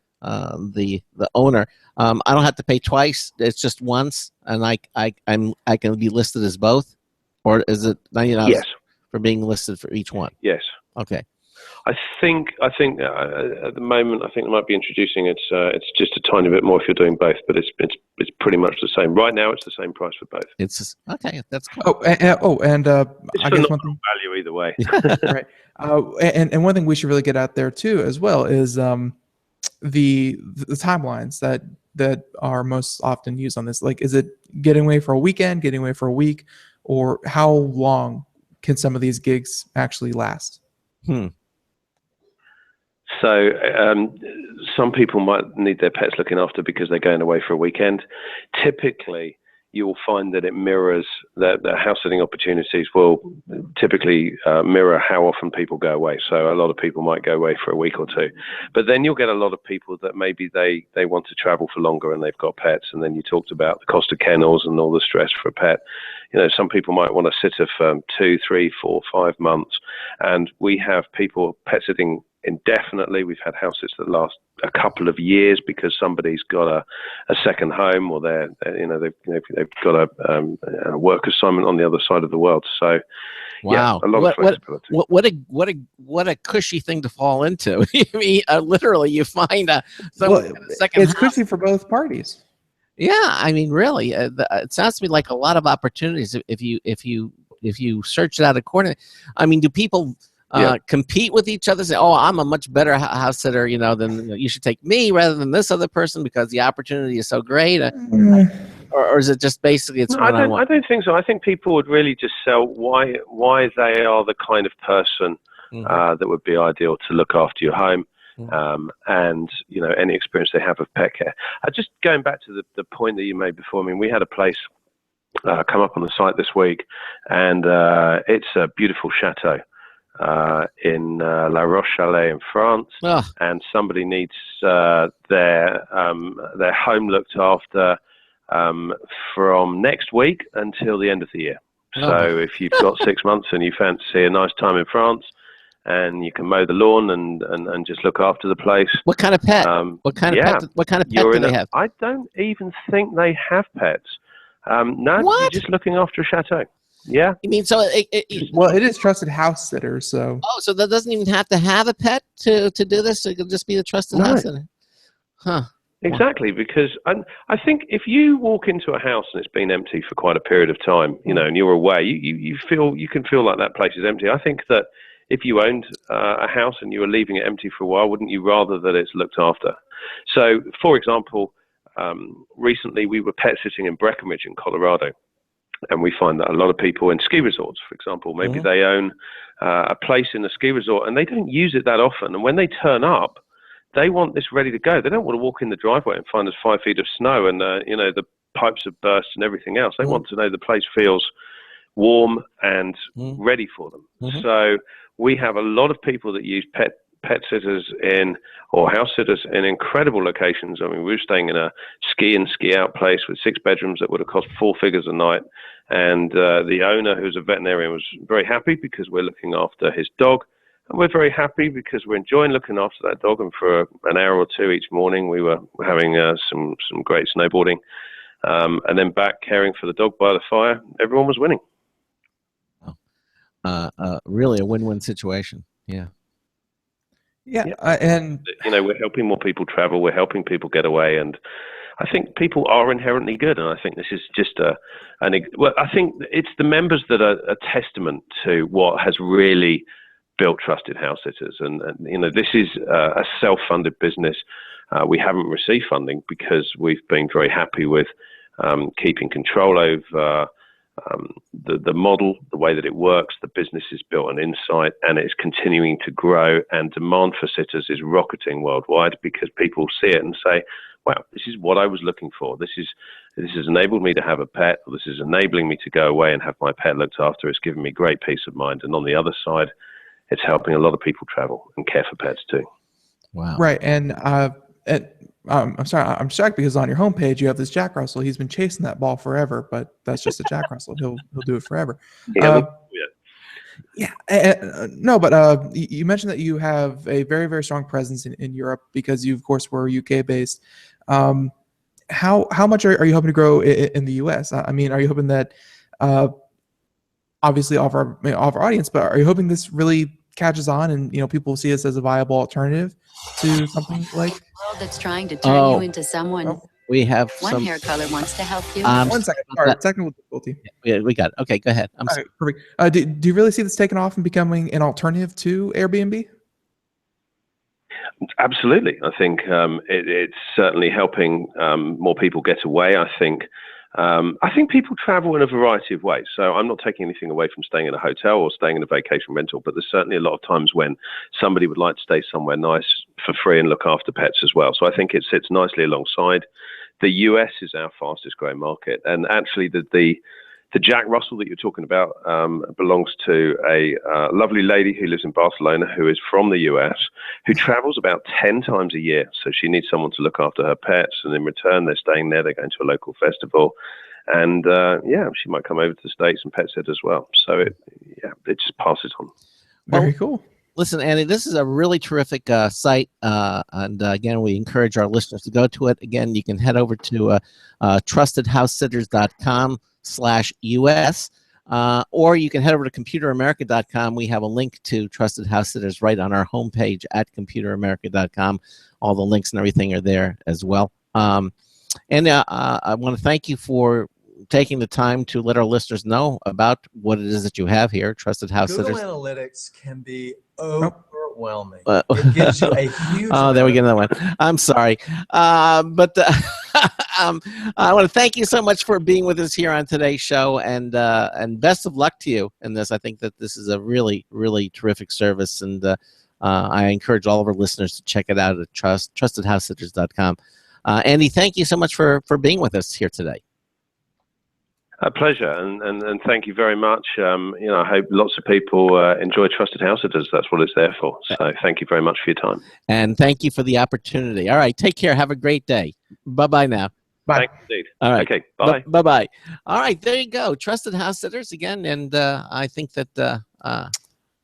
owner, I don't have to pay twice. It's just once, and I can be listed as both, or is it $99 yes. for being listed for each one? Yes. Okay. I think at the moment, I think they might be introducing it's just a tiny bit more if you're doing both, but it's pretty much the same. Right now, it's the same price for both. It's just, okay, that's cool. It's I guess one thing, value either way. right. And one thing we should really get out there too, as well, is the timelines that are most often used on this. Like, is it getting away for a weekend, getting away for a week, or how long can some of these gigs actually last? So some people might need their pets looking after because they're going away for a weekend. Typically, you will find that it mirrors that the house sitting opportunities will typically mirror how often people go away. So a lot of people might go away for a week or two, but then you'll get a lot of people that maybe they want to travel for longer and they've got pets. And then you talked about the cost of kennels and all the stress for a pet. Some people might want to sitter for 2, 3, 4, 5 months. And we have people pet sitting indefinitely. We've had house sits that last a couple of years because somebody's got a second home, or they've got a work assignment on the other side of the world. So Wow. a lot of flexibility. What a cushy thing to fall into. I mean, literally, you find a second it's house. cushy for both parties. Yeah, I mean, really, it sounds to me like a lot of opportunities if you search it out accordingly. I mean, do people compete with each other? Say, "Oh, I'm a much better house sitter, than you should take me rather than this other person because the opportunity is so great." Or is it just basically it's one-on-one? I don't think so. I think people would really just sell why they are the kind of person that would be ideal to look after your home. And any experience they have of pet care. Just going back to the point that you made before. I mean, we had a place come up on the site this week, and it's a beautiful chateau in La Roche Chalet in France, and somebody needs their home looked after from next week until the end of the year. So if you've got 6 months and you fancy a nice time in France, and you can mow the lawn and just look after the place. What kind of pet? What kind of pet do they have? I don't even think they have pets. No, What? you're just looking after a chateau. Yeah. You mean so? It is Trusted House Sitters, so. Oh, so that doesn't even have to have a pet to do this. It could just be the Trusted House Sitter. Huh. Exactly, because I think if you walk into a house and it's been empty for quite a period of time, and you're away, you can feel like that place is empty. I think that if you owned a house and you were leaving it empty for a while, wouldn't you rather that it's looked after? So, for example, recently we were pet sitting in Breckenridge in Colorado, and we find that a lot of people in ski resorts, for example, maybe they own a place in a ski resort and they don't use it that often. And when they turn up, they want this ready to go. They don't want to walk in the driveway and find there's 5 feet of snow and the pipes have burst and everything else. They want to know the place feels warm and ready for them. So we have a lot of people that use pet sitters or house sitters in incredible locations. I mean, we were staying in a ski and ski out place with 6 bedrooms that would have cost 4 figures a night. And the owner, who's a veterinarian, was very happy because we're looking after his dog. And we're very happy because we're enjoying looking after that dog. And for an hour or two each morning, we were having some great snowboarding. And then back caring for the dog by the fire. Everyone was winning. Really a win-win situation. Yeah. And we're helping more people travel. We're helping people get away, and I think people are inherently good. And I think this is just I think it's the members that are a testament to what has really built Trusted House Sitters. And this is a self-funded business. We haven't received funding because we've been very happy with keeping control over the model, the way that it works. The business is built on insight, and it's continuing to grow, and demand for sitters is rocketing worldwide because people see it and say, wow, this is what I was looking for. This has enabled me to have a pet, or this is enabling me to go away and have my pet looked after. It's given me great peace of mind. And on the other side, it's helping a lot of people travel and care for pets too. Wow. Right. And I'm sorry, I'm shocked because on your homepage you have this Jack Russell. He's been chasing that ball forever, but that's just a Jack Russell. He'll do it forever. No, but you mentioned that you have a very, very strong presence in Europe because you, of course, were UK based. How much are you hoping to grow in the US? I mean, are you hoping that obviously off our audience, but are you hoping this really catches on and people see this as a viable alternative to something like that's trying to turn you into someone? We have one hair color wants to help you. 1 second. Sorry, technical difficulty. Yeah, we got it. Okay, go ahead. All right, perfect. Do you really see this taking off and becoming an alternative to Airbnb? Absolutely. I think it's certainly helping more people get away. I think people travel in a variety of ways. So I'm not taking anything away from staying in a hotel or staying in a vacation rental, but there's certainly a lot of times when somebody would like to stay somewhere nice for free and look after pets as well. So I think it sits nicely alongside. The US is our fastest growing market. And actually the Jack Russell that you're talking about belongs to a lovely lady who lives in Barcelona who is from the US, who travels about 10 times a year. So she needs someone to look after her pets, and in return, they're staying there. They're going to a local festival. And she might come over to the States and pet sit as well. So it just passes on. Very cool. Listen, Andy, this is a really terrific site. And again, we encourage our listeners to go to it. Again, you can head over to TrustedHousesitters.com/US. Or you can head over to computeramerica.com. We have a link to Trusted House Sitters right on our homepage at computeramerica.com. All the links and everything are there as well. And I want to thank you for taking the time to let our listeners know about what it is that you have here, Trusted House Google Sitters. Analytics can be overwhelming. It gives you a huge. Oh, there we get another one. I'm sorry, but I want to thank you so much for being with us here on today's show, and best of luck to you in this. I think that this is a really, really terrific service, and I encourage all of our listeners to check it out at TrustedHousesitters.com. Andy, thank you so much for being with us here today. A pleasure, and thank you very much. I hope lots of people enjoy Trusted House Sitters. That's what it's there for. So thank you very much for your time. And thank you for the opportunity. All right, take care. Have a great day. Bye-bye now. Bye. Thanks indeed. All right. Okay, bye. Bye-bye. All right, there you go. Trusted House Sitters again, and I think that,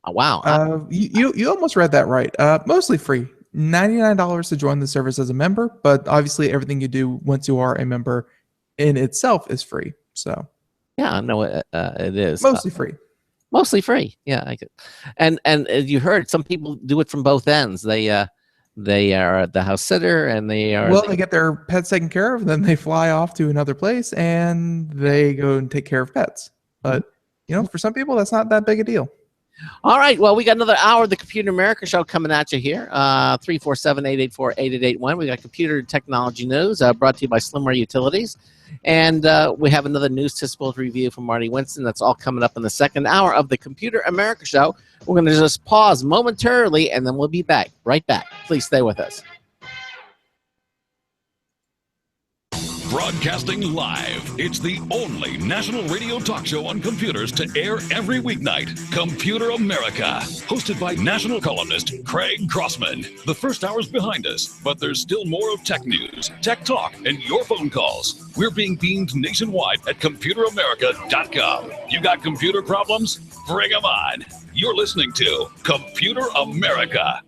wow. You almost read that right. Mostly free. $99 to join the service as a member, but obviously everything you do once you are a member in itself is free. So yeah, no, it is mostly free. Mostly free. Yeah, I could. And as you heard, some people do it from both ends. They are the house sitter, and they get their pets taken care of, and then they fly off to another place and they go and take care of pets. But for some people, that's not that big a deal. All right. Well, we got another hour of the Computer America Show coming at you here. 347-884-8881. We got computer technology news brought to you by Slimware Utilities. And we have another news tip review from Marty Winston. That's all coming up in the second hour of the Computer America Show. We're going to just pause momentarily, and then we'll be right back. Please stay with us. Broadcasting live, it's the only national radio talk show on computers to air every weeknight. Computer America, hosted by national columnist Craig Crossman. The first hour's behind us, but there's still more of tech news, tech talk, and your phone calls. We're being beamed nationwide at ComputerAmerica.com. You got computer problems? Bring them on. You're listening to Computer America.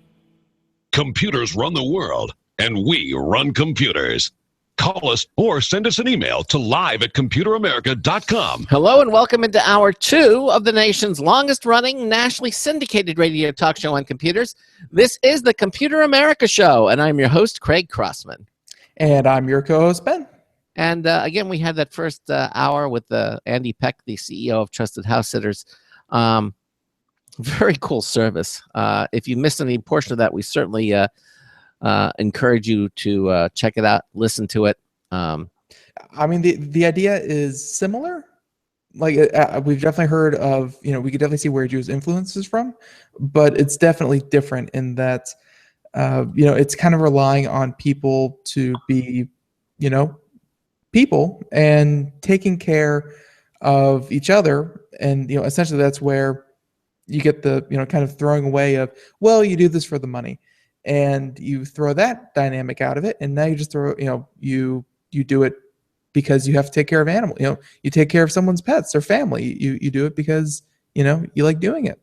Computers run the world, and we run computers. Call us or send us an email to live@computeramerica.com. Hello and welcome into hour 2 of the nation's longest-running, nationally syndicated radio talk show on computers. This is the Computer America Show, and I'm your host, Craig Crossman. And I'm your co-host, Ben. And again, we had that first hour with Andy Peck, the CEO of Trusted House Sitters. Very cool service. If you missed any portion of that, we certainly encourage you to check it out, listen to it. I mean, the idea is similar. Like we've definitely heard of, we could definitely see where Jews' influence is from, but it's definitely different in that, it's kind of relying on people to be, people and taking care of each other. And, essentially that's where you get the, kind of throwing away of, well, you do this for the money. And you throw that dynamic out of it, and now you just throw, you do it because you have to take care of animals. You take care of someone's pets or family. You do it because you like doing it.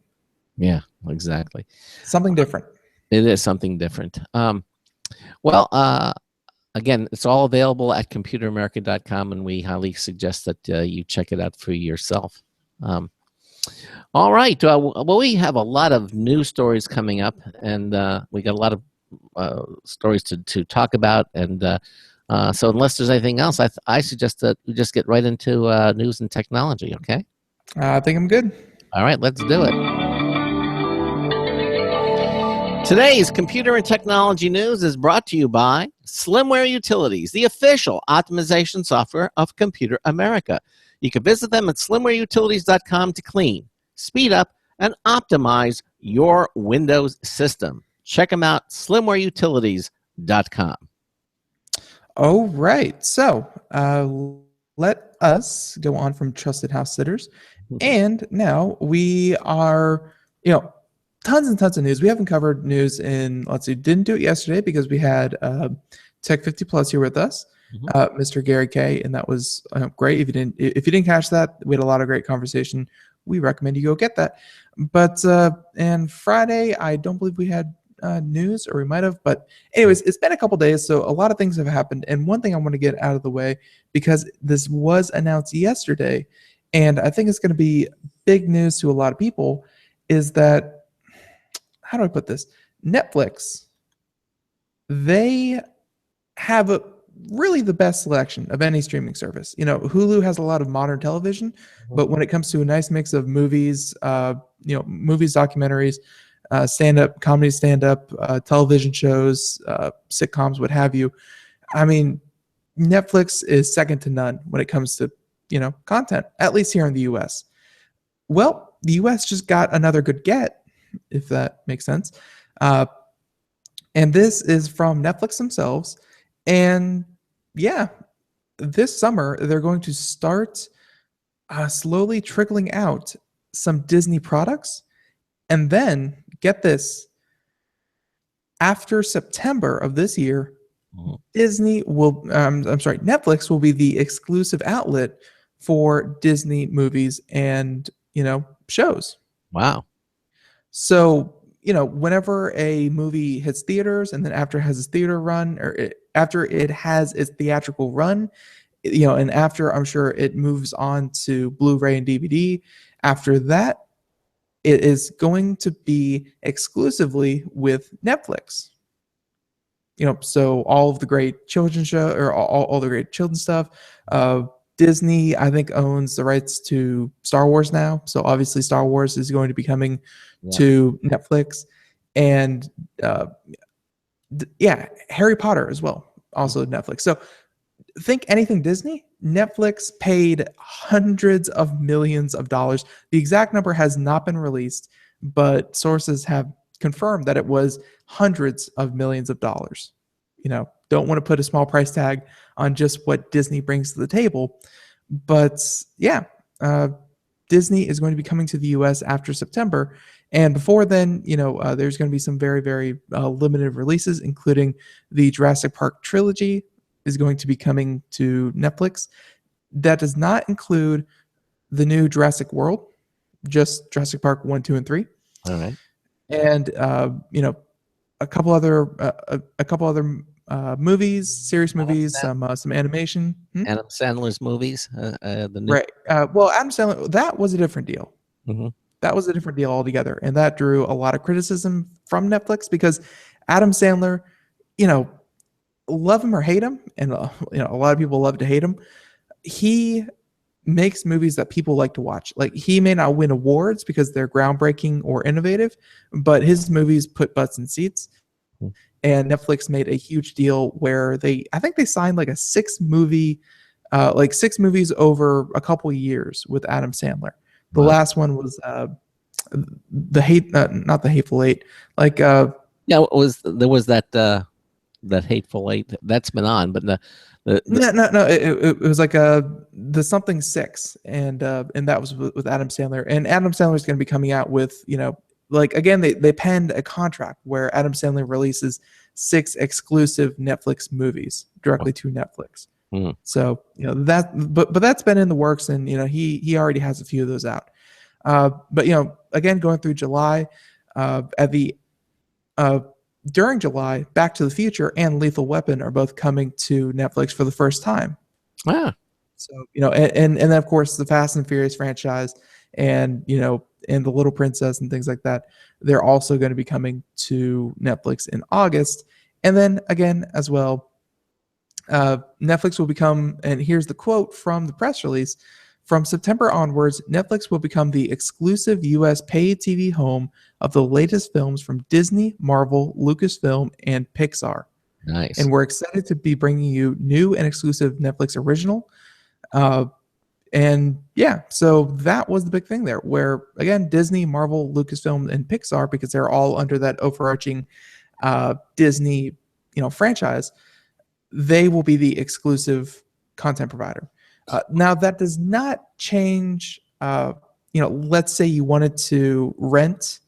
Yeah, exactly. Something different. It is something different. Again, it's all available at ComputerAmerica.com, and we highly suggest that you check it out for yourself. All right. Well, we have a lot of news stories coming up, and we got a lot of stories to talk about. And so unless there's anything else, I suggest that we just get right into news and technology, okay? I think I'm good. All right, let's do it. Today's computer and technology news is brought to you by Slimware Utilities, the official optimization software of Computer America. You can visit them at slimwareutilities.com to clean, speed up, and optimize your Windows system. Check them out, slimwareutilities.com. All right. So let us go on from Trusted House Sitters. And now we are, tons and tons of news. We haven't covered news in, didn't do it yesterday because we had Tech 50 Plus here with us. Mr. Gary Kay, and that was great. If you didn't catch that, we had a lot of great conversation. We recommend you go get that. But and Friday, I don't believe we had news, or we might have. But anyways, it's been a couple days, so a lot of things have happened. And one thing I want to get out of the way, because this was announced yesterday, And I think it's going to be big news to a lot of people is that, how do I put this? Netflix, they have really the best selection of any streaming service. Hulu has a lot of modern television, but when it comes to a nice mix of movies, movies, documentaries, stand-up comedy, television shows, sitcoms, what have you. I mean, Netflix is second to none when it comes to, content, at least here in the US. Well, the US just got another good get, if that makes sense. And this is from Netflix themselves. And yeah, this summer, they're going to start slowly trickling out some Disney products. And then, get this, after September of this year, Netflix will be the exclusive outlet for Disney movies and, shows. Wow. So, whenever a movie hits theaters and then after it has its theater run, or after it has its theatrical run, and after I'm sure it moves on to Blu-ray and DVD, after that, it is going to be exclusively with Netflix. So all of the great children's show, or all the great children's stuff. Disney, I think, owns the rights to Star Wars now. So obviously Star Wars is going to be coming to Netflix. And Harry Potter as well, also Netflix. So think anything Disney, Netflix paid hundreds of millions of dollars. The exact number has not been released, but sources have confirmed that it was hundreds of millions of dollars. Don't want to put a small price tag on just what Disney brings to the table. But Disney is going to be coming to the US after September. And before then, there's going to be some very, very limited releases, including the Jurassic Park trilogy is going to be coming to Netflix. That does not include the new Jurassic World, just Jurassic Park 1, 2, and 3. All right. And a couple other movies, series movies, some animation. Adam Sandler's movies, the new. Right. Well, Adam Sandler, that was a different deal. Mm-hmm. That was a different deal altogether, and that drew a lot of criticism from Netflix because Adam Sandler, love him or hate him, and a lot of people love to hate him. He makes movies that people like to watch. Like, he may not win awards because they're groundbreaking or innovative, but his movies put butts in seats. And Netflix made a huge deal where I think they signed like six movies over a couple years with Adam Sandler. The last one was not the Hateful Eight. There was that Hateful Eight that's been on, but no. It was like the Something Six, and that was with Adam Sandler. And Adam Sandler is going to be coming out with again, they penned a contract where Adam Sandler releases 6 exclusive Netflix movies directly to Netflix. Mm-hmm. So but that's been in the works, and he already has a few of those out. But again, going through July, during July, Back to the Future and Lethal Weapon are both coming to Netflix for the first time. Ah. So and then of course the Fast and Furious franchise, and and the Little Princess and things like that, they're also going to be coming to Netflix in August. And then again, as well, Netflix will become, and here's the quote from the press release, from September onwards, Netflix will become the exclusive U.S. paid TV home of the latest films from Disney, Marvel, Lucasfilm, and Pixar. Nice. And we're excited to be bringing you new and exclusive Netflix original. And yeah, so that was the big thing there, where again, Disney, Marvel, Lucasfilm, and Pixar, because they're all under that overarching Disney, franchise, they will be the exclusive content provider. Now that does not change. Let's say you wanted to rent,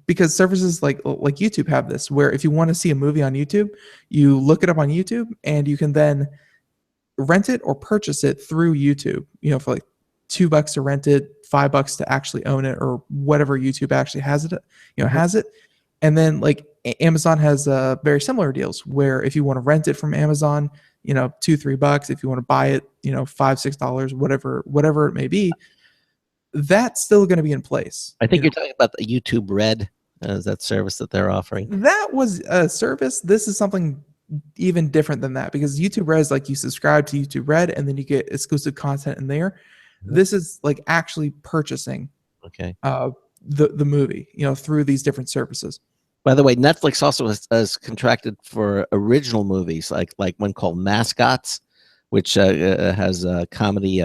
because services like YouTube have this, where if you want to see a movie on YouTube, you look it up on YouTube, and you can then rent it or purchase it through YouTube, for like $2 to rent it, $5 to actually own it, or whatever YouTube actually has it, has it. And then like Amazon has very similar deals where if you want to rent it from Amazon, $2-3. If you want to buy it, $5-6, whatever it may be. that's still going to be in place. I think you're talking about the YouTube Red. Is that service that they're offering? That was a service. This is something even different than that, because YouTube Red is like you subscribe to YouTube Red and then you get exclusive content in there. This is like actually purchasing the movie, through these different services. By the way, Netflix also has contracted for original movies, like one called Mascots, which has a comedy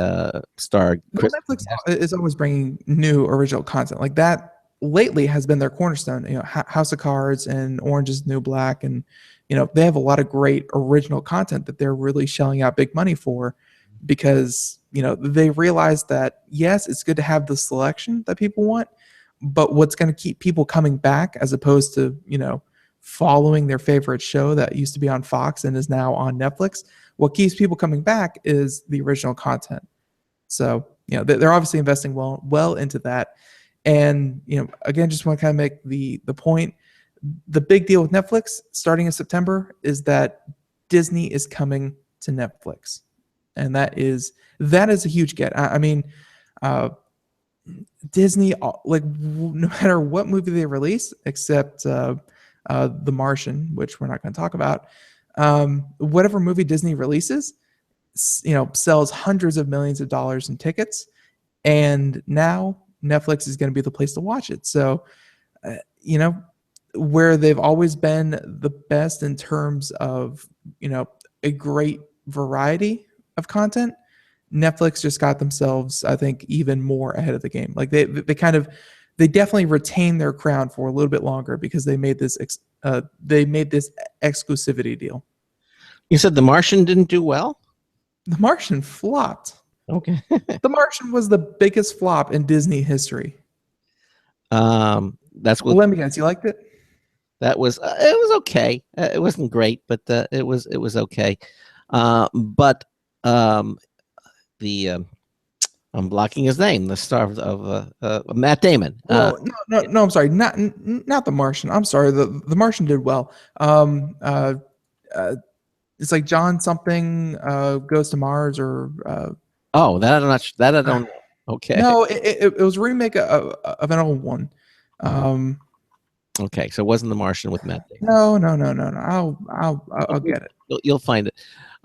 star. Netflix is always bringing new original content like that. Lately has been their cornerstone. House of Cards and Orange is the New Black, and they have a lot of great original content that they're really shelling out big money for, because they realize that yes, it's good to have the selection that people want, but what's going to keep people coming back, as opposed to following their favorite show that used to be on Fox and is now on Netflix, what keeps people coming back is the original content. So they're obviously investing well into that. And again, just want to kind of make the point. The big deal with Netflix starting in September is that Disney is coming to Netflix, and that is a huge get. I mean, Disney, like, no matter what movie they release, except The Martian, which we're not going to talk about, whatever movie Disney releases, sells hundreds of millions of dollars in tickets, and now Netflix is going to be the place to watch it. So, where they've always been the best in terms of, a great variety of content, Netflix just got themselves, I think, even more ahead of the game. Like they definitely retained their crown for a little bit longer because they made this exclusivity deal. You said The Martian didn't do well? The Martian flopped. Okay. The Martian was the biggest flop in Disney history. That's what. Well, let me guess. You liked it? That was it was okay. It wasn't great, but it was okay. But I'm blocking his name. The star of Matt Damon. No. I'm sorry. Not The Martian. I'm sorry. The Martian did well. It's like John something goes to Mars, or oh, that I'm not. That I don't know. Okay. No, it was a remake of an old one. Okay, so it wasn't The Martian with Matt Damon. No. I'll get it. You'll find it.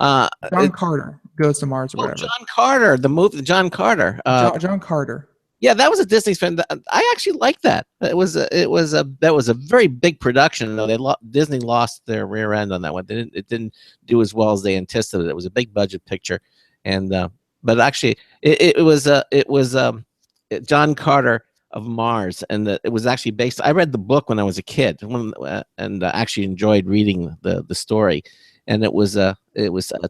John Carter goes to Mars, or whatever. John Carter, the movie. John Carter. John Carter. Yeah, that was a Disney film. I actually liked that. That was a very big production. Though Disney lost their rear end on that one. It didn't do as well as they anticipated. It was a big budget picture, and but actually it was John Carter of Mars, and it was actually based. I read the book when I was a kid, and actually enjoyed reading the story. And it was a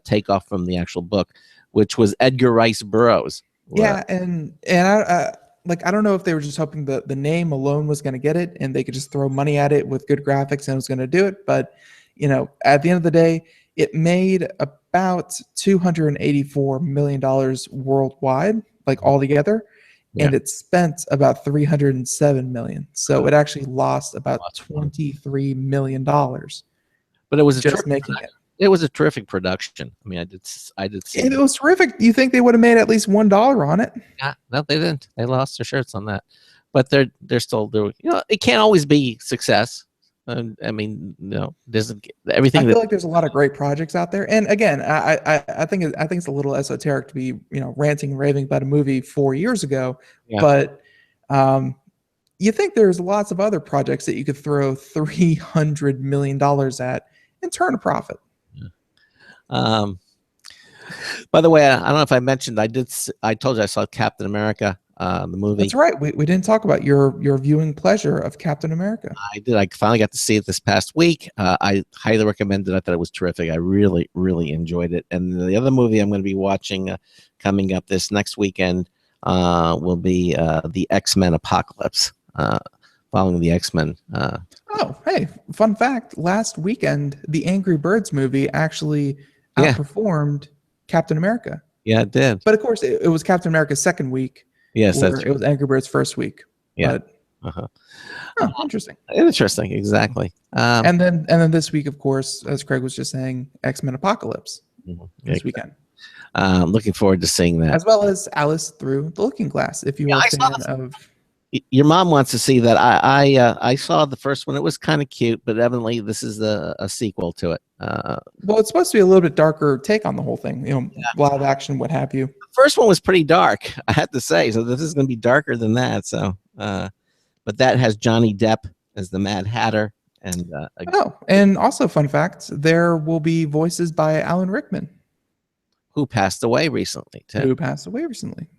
takeoff from the actual book, which was Edgar Rice Burroughs. Yeah, and I don't know if they were just hoping that the name alone was going to get it, and they could just throw money at it with good graphics and it was going to do it. But at the end of the day, it made about $284 million worldwide, like all together. Yeah. And it spent about $307 million. So it actually lost about $23 million. But it was just making it. It was a terrific production. I mean, I did see it. It was terrific. Do you think they would have made at least $1 on it? Yeah, no, they didn't. They lost their shirts on that. But they're still doing. It can't always be success. I mean, everything. I feel like there's a lot of great projects out there. And again, I think it's a little esoteric to be ranting and raving about a movie 4 years ago. Yeah. But you think there's lots of other projects that you could throw $300 million at and turn a profit. Yeah. By the way, I don't know if I mentioned, I told you I saw Captain America, the movie. That's right. We didn't talk about your viewing pleasure of Captain America. I did. I finally got to see it this past week. I highly recommend it. I thought it was terrific. I really, really enjoyed it. And the other movie I'm going to be watching coming up this next weekend will be the X-Men Apocalypse, following the X-Men. Oh, hey, fun fact. Last weekend, the Angry Birds movie actually outperformed Captain America. Yeah, it did. But of course, it was Captain America's second week. Yes, that's true. It was Angry Birds' first week. Yeah. But, interesting. Interesting, exactly. And then this week, of course, as Craig was just saying, X-Men Apocalypse this weekend. Looking forward to seeing that. As well as Alice Through the Looking Glass, if you are a fan of. Your mom wants to see that. I saw the first one. It was kind of cute, but evidently this is a sequel to it. Well, it's supposed to be a little bit darker take on the whole thing. Live action, what have you. The first one was pretty dark, I have to say. So this is going to be darker than that. So, but that has Johnny Depp as the Mad Hatter, and and also fun fact: there will be voices by Alan Rickman, who passed away recently. Too.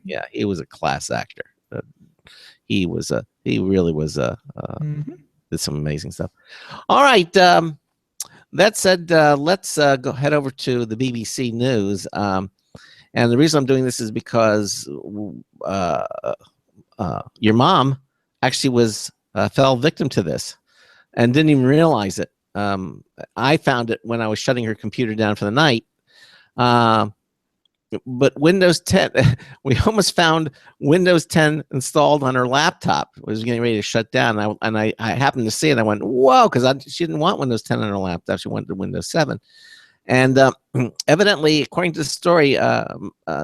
Yeah, he was a class actor. He really was did some amazing stuff. All right. That said, let's go head over to the BBC News. And the reason I'm doing this is because your mom actually fell victim to this and didn't even realize it. I found it when I was shutting her computer down for the night. But Windows 10, we almost found Windows 10 installed on her laptop. It was getting ready to shut down. And I happened to see it. I went, whoa, because she didn't want Windows 10 on her laptop. She wanted Windows 7. And evidently, according to the story,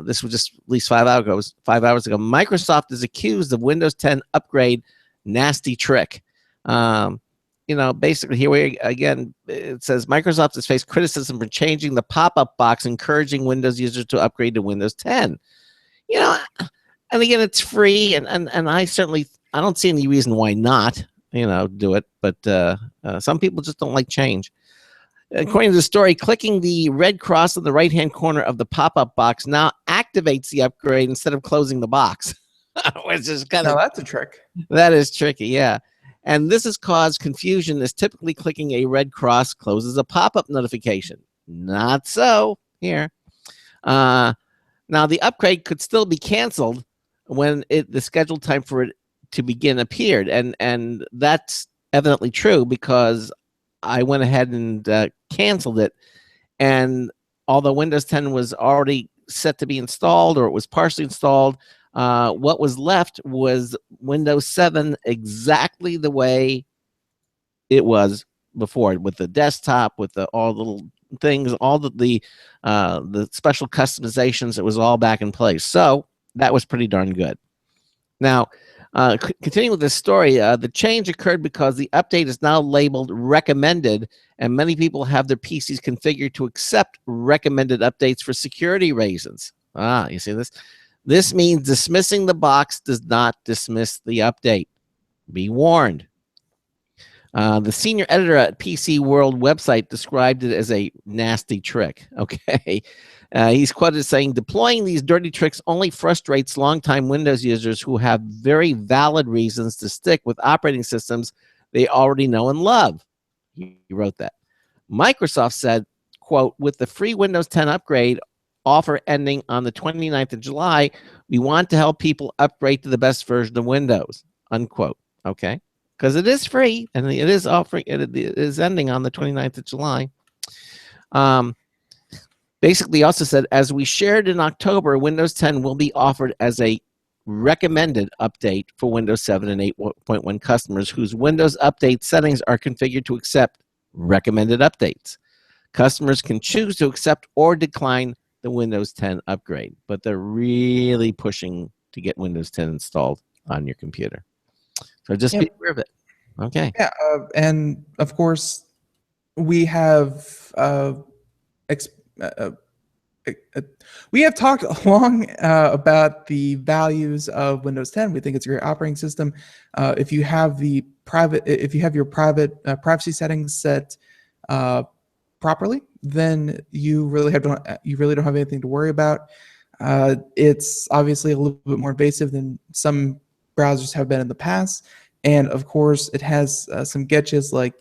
this was just at least 5 hours ago. It was 5 hours ago. Microsoft is accused of Windows 10 upgrade nasty trick. Basically here again, it says Microsoft has faced criticism for changing the pop-up box, encouraging Windows users to upgrade to Windows 10. And again, it's free, and I don't see any reason why not, do it. But some people just don't like change. According to the story, clicking the red cross in the right-hand corner of the pop-up box now activates the upgrade instead of closing the box, which is kind of. Now that's a trick. That is tricky, yeah. And this has caused confusion as typically clicking a red cross closes a pop-up notification. Not so here. Now, the upgrade could still be canceled when the scheduled time for it to begin appeared. And that's evidently true because I went ahead and canceled it. And although Windows 10 was already set to be installed, or it was partially installed, what was left was Windows 7 exactly the way it was before, with the desktop, with all the little things, all the special customizations. It was all back in place. So that was pretty darn good. Now, continuing with this story, the change occurred because the update is now labeled recommended, and many people have their PCs configured to accept recommended updates for security reasons. You see this? This means dismissing the box does not dismiss the update. Be warned. The senior editor at PC World website described it as a nasty trick. Okay. He's quoted saying, deploying these dirty tricks only frustrates longtime Windows users who have very valid reasons to stick with operating systems they already know and love. He wrote that. Microsoft said, quote, with the free Windows 10 upgrade offer ending on the 29th of July, we want to help people upgrade to the best version of Windows, unquote. Okay. Because it is free and it is offering, it is ending on the 29th of July. Basically also said, as we shared in October, Windows 10 will be offered as a recommended update for Windows 7 and 8.1 customers whose Windows update settings are configured to accept recommended updates. Customers can choose to accept or decline the Windows 10 upgrade, but they're really pushing to get Windows 10 installed on your computer. So just be aware of it. Okay. Yeah, and of course, we have talked long about the values of Windows 10. We think it's a great operating system. If you have your private privacy settings set properly, then you really don't have anything to worry about. It's obviously a little bit more invasive than some browsers have been in the past, and of course, it has some glitches like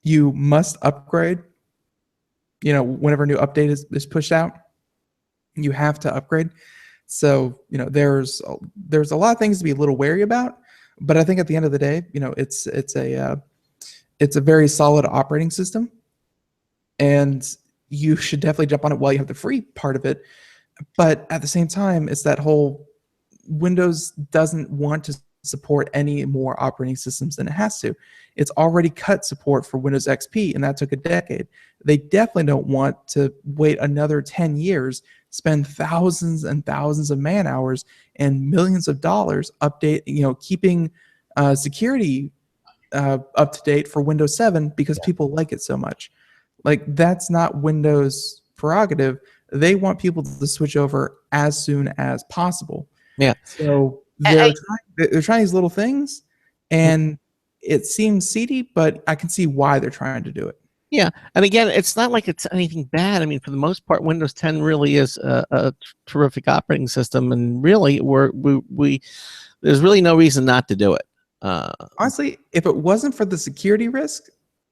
you must upgrade. Whenever a new update is pushed out, you have to upgrade. So there's a lot of things to be a little wary about. But I think at the end of the day, it's a very solid operating system, and you should definitely jump on it while you have the free part of it. But at the same time, it's that whole Windows doesn't want to support any more operating systems than it has to. It's already cut support for Windows XP, and that took a decade. They definitely don't want to wait another 10 years, spend thousands and thousands of man hours and millions of dollars keeping security up to date for Windows 7 because people like it so much. Like, that's not Windows prerogative. They want people to switch over as soon as possible. Yeah. So they're trying these little things, and it seems seedy, but I can see why they're trying to do it. Yeah, and again, it's not like it's anything bad. I mean, for the most part, Windows 10 really is a terrific operating system, and really, there's really no reason not to do it. Honestly, if it wasn't for the security risk,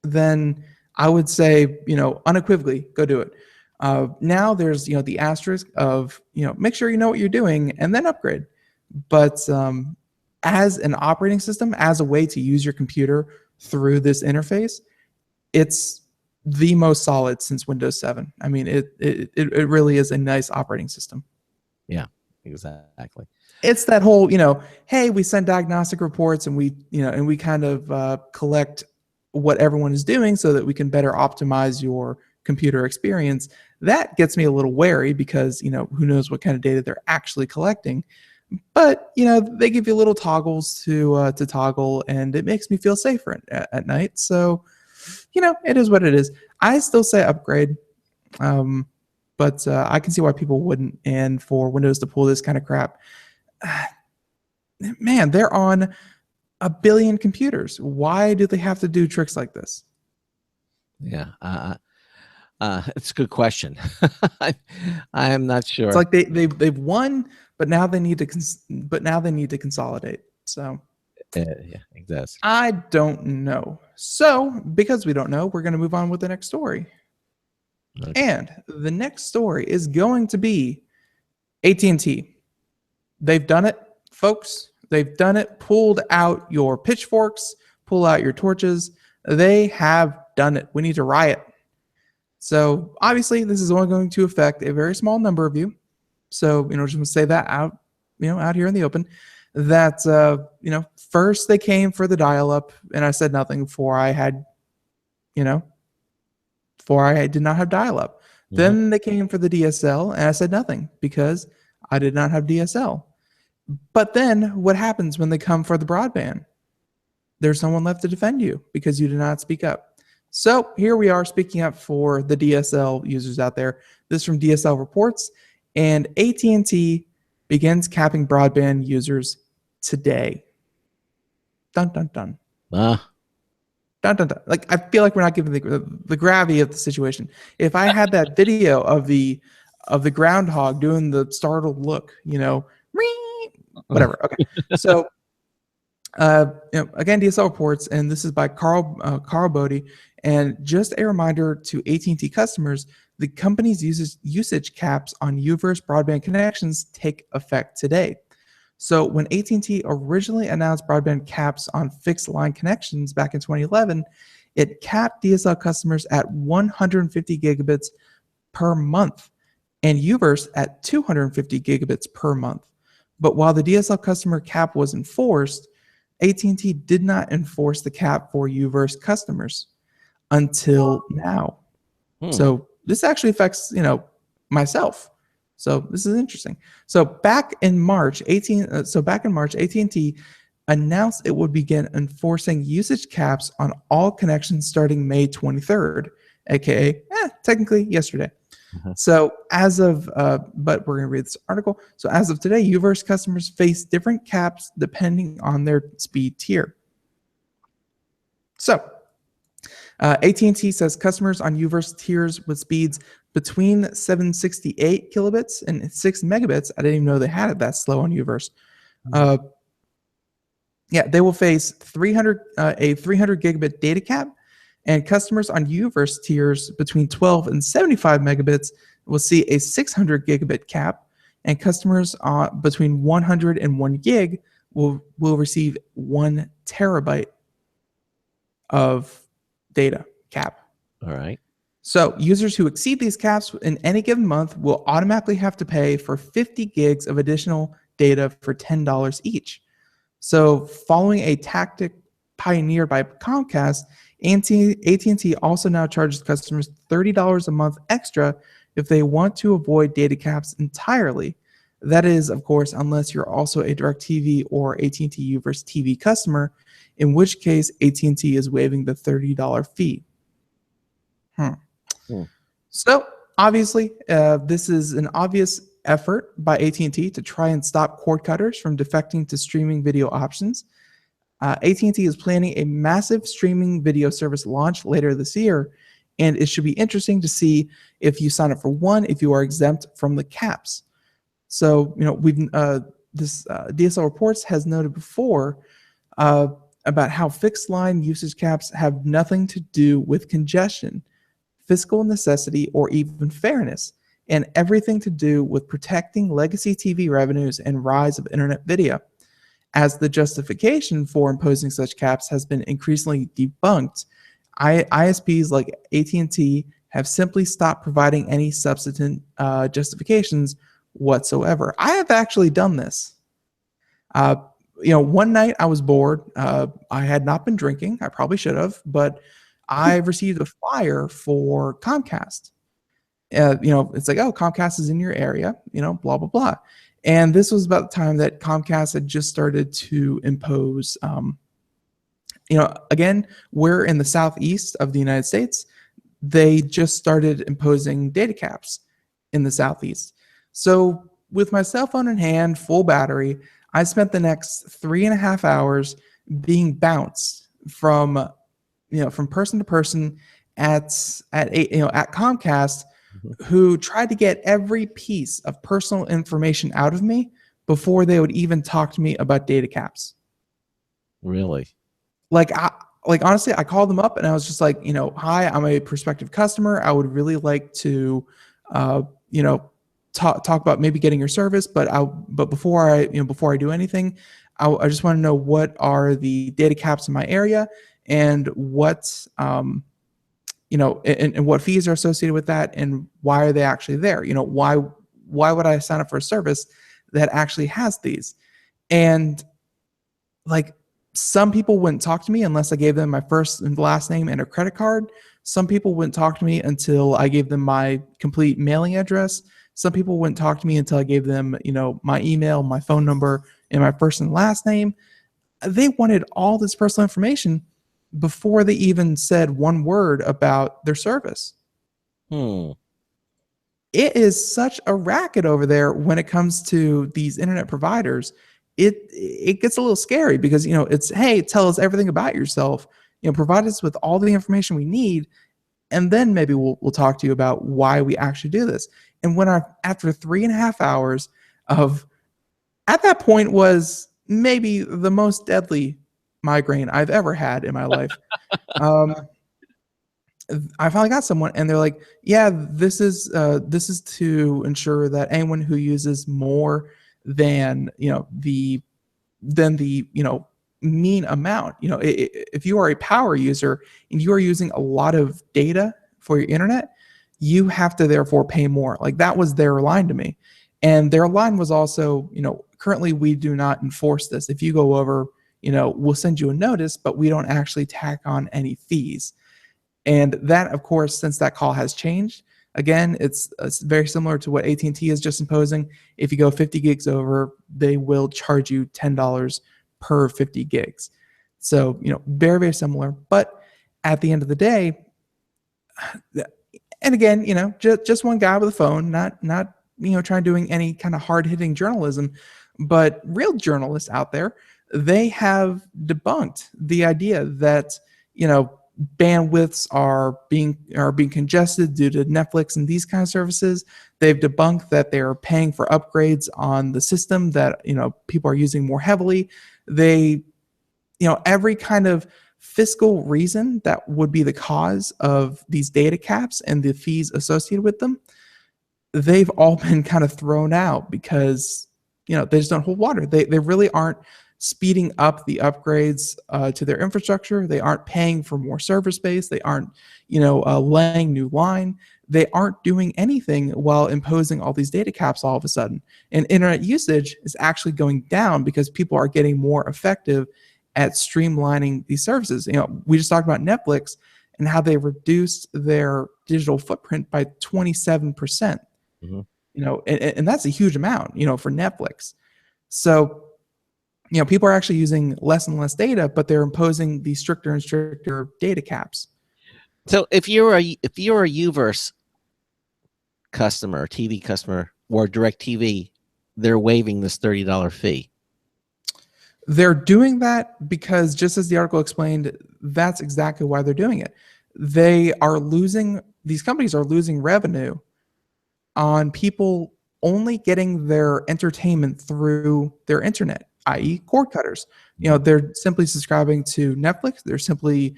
then I would say, unequivocally, go do it. Now there's, the asterisk of, make sure you know what you're doing and then upgrade. But as an operating system, as a way to use your computer through this interface, it's the most solid since Windows 7. I mean, it really is a nice operating system. Yeah, exactly. It's that whole, hey, we send diagnostic reports and we kind of collect what everyone is doing so that we can better optimize your computer experience. That gets me a little wary because, who knows what kind of data they're actually collecting. But, they give you little toggles to toggle, and it makes me feel safer at night. So, it is what it is. I still say upgrade, but I can see why people wouldn't. And for Windows to pull this kind of crap, man, they're on 1 billion computers. Why do they have to do tricks like this? Yeah, it's a good question. I am not sure. It's like they've won, but now they need to consolidate. So yeah, it does. I don't know. So because we don't know, we're going to move on with the next story. Okay. And the next story is going to be AT&T. They've done it, folks. They've done it. Pulled out your pitchforks, pull out your torches. They have done it. We need to riot. So obviously, this is only going to affect a very small number of you. So, just want to say that out here in the open. That first they came for the dial-up, and I said nothing before I did not have dial-up. Mm-hmm. Then they came for the DSL, and I said nothing because I did not have DSL. But then what happens when they come for the broadband? There's no one left to defend you because you did not speak up. So here we are speaking up for the DSL users out there. This is from DSL Reports, and AT&T begins capping broadband users today. Dun, dun, dun. Dun, dun, dun. Like, I feel like we're not giving the gravity of the situation. If I had that video of the groundhog doing the startled look, whatever. Okay. So, again, DSL Reports, and this is by Carl Bodie. And just a reminder to AT&T customers, the company's usage caps on UVerse broadband connections take effect today. So when AT&T originally announced broadband caps on fixed line connections back in 2011, it capped DSL customers at 150 gigabits per month and UVerse at 250 gigabits per month. But while the DSL customer cap was enforced, AT&T did not enforce the cap for UVerse customers until now. So this actually affects, myself. So this is interesting. So back in March, AT&T announced it would begin enforcing usage caps on all connections starting May 23rd, aka technically yesterday. Mm-hmm. So as of, but we're going to read this article. So as of today, UVerse customers face different caps depending on their speed tier. So AT&T says customers on UVerse tiers with speeds between 768 kilobits and 6 megabits. I didn't even know they had it that slow on UVerse. They will face a 300 gigabit data cap, and customers on UVerse tiers between 12 and 75 megabits will see a 600 gigabit cap, and customers between 100 and 1 gig will receive 1 terabyte of data cap. All right. So users who exceed these caps in any given month will automatically have to pay for 50 gigs of additional data for $10 each. So following a tactic pioneered by Comcast, AT&T also now charges customers $30 a month extra if they want to avoid data caps entirely. That is, of course, unless you're also a DirecTV or AT&T Uverse TV customer, in which case AT&T is waiving the $30 fee. So obviously, this is an obvious effort by AT&T to try and stop cord cutters from defecting to streaming video options. AT&T is planning a massive streaming video service launch later this year, and it should be interesting to see if you sign up for one, if you are exempt from the caps. So, DSL Reports has noted before about how fixed line usage caps have nothing to do with congestion, fiscal necessity, or even fairness, and everything to do with protecting legacy TV revenues and rise of internet video. As the justification for imposing such caps has been increasingly debunked, ISPs like AT&T have simply stopped providing any substantive justifications whatsoever. I have actually done this. One night I was bored. I had not been drinking. I probably should have, but I received a flyer for Comcast. It's like, oh, Comcast is in your area, blah, blah, blah. And this was about the time that Comcast had just started to impose, again, we're in the southeast of the United States. They just started imposing data caps in the southeast. So with my cell phone in hand, full battery, I spent the next 3.5 hours being bounced from person to person at Comcast, who tried to get every piece of personal information out of me before they would even talk to me about data caps. Really? Honestly, I called them up and I was just like, hi, I'm a prospective customer. I would really like to, talk about maybe getting your service, but before I do anything, I just want to know what are the data caps in my area and what, and what fees are associated with that, and why are they actually there? Why would I sign up for a service that actually has these? And some people wouldn't talk to me unless I gave them my first and last name and a credit card. Some people wouldn't talk to me until I gave them my complete mailing address. Some people wouldn't talk to me until I gave them, my email, my phone number, and my first and last name. They wanted all this personal information before they even said one word about their service. It is such a racket over there when it comes to these internet providers. It gets a little scary because, it's, hey, tell us everything about yourself, provide us with all the information we need, and then maybe we'll talk to you about why we actually do this. And when after 3.5 hours of, at that point, was maybe the most deadly migraine I've ever had in my life. I finally got someone, and they're like, "Yeah, this is to ensure that anyone who uses more than the mean amount, if you are a power user and you are using a lot of data for your internet, you have to therefore pay more." Like, that was their line to me, and their line was also, currently we do not enforce this. If you go over, we'll send you a notice, but we don't actually tack on any fees. And that, of course, since that call has changed, again, it's very similar to what AT&T is just imposing. If you go 50 gigs over, they will charge you $10 per 50 gigs. So, very, very similar. But at the end of the day, and again, just one guy with a phone, not trying doing any kind of hard-hitting journalism, but real journalists out there, they have debunked the idea that, bandwidths are being congested due to Netflix and these kind of services. They've debunked that they're paying for upgrades on the system that people are using more heavily. They, every kind of fiscal reason that would be the cause of these data caps and the fees associated with them, they've all been kind of thrown out because they just don't hold water. They really aren't speeding up the upgrades to their infrastructure. They aren't paying for more server space. They aren't, laying new line. They aren't doing anything while imposing all these data caps all of a sudden. And internet usage is actually going down because people are getting more effective at streamlining these services. We just talked about Netflix and how they reduced their digital footprint by 27%. Mm-hmm. And that's a huge amount, for Netflix. So, people are actually using less and less data, but they're imposing these stricter and stricter data caps. So if you're a Uverse customer, TV customer, or DirecTV, they're waiving this $30 fee. They're doing that because, just as the article explained, that's exactly why they're doing it. These companies are losing revenue on people only getting their entertainment through their internet, i.e. cord cutters. They're simply subscribing to Netflix. They're simply,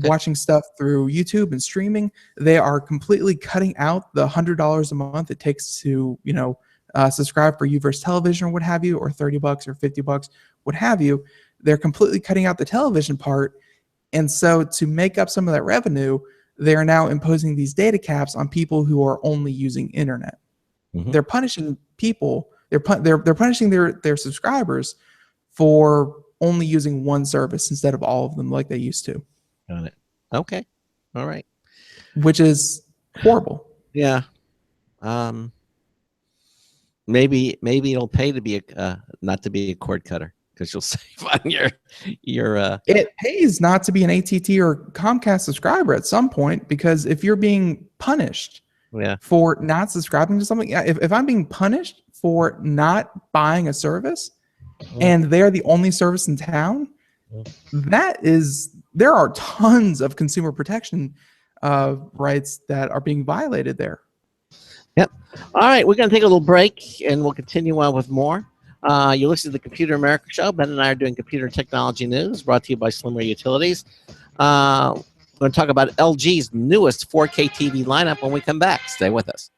watching stuff through YouTube and streaming. They are completely cutting out the $100 a month it takes to, subscribe for Uverse television or what have you, or $30 or $50, what have you. They're completely cutting out the television part. And so to make up some of that revenue, they are now imposing these data caps on people who are only using internet. Mm-hmm. They're punishing people. They're punishing their subscribers for only using one service instead of all of them like they used to. Got it. Okay. All right. Which is horrible. Yeah. Maybe it'll pay to be not to be a cord cutter, because you'll save on your. It pays not to be an AT&T or Comcast subscriber at some point, because if you're being punished for not subscribing to something, if I'm being punished for not buying a service, and they're the only service in town, there are tons of consumer protection rights that are being violated there. Yep. All right, we're going to take a little break, and we'll continue on with more. You listen to the Computer America Show. Ben and I are doing computer and technology news, brought to you by Slimmer Utilities. We're going to talk about LG's newest 4K TV lineup when we come back. Stay with us.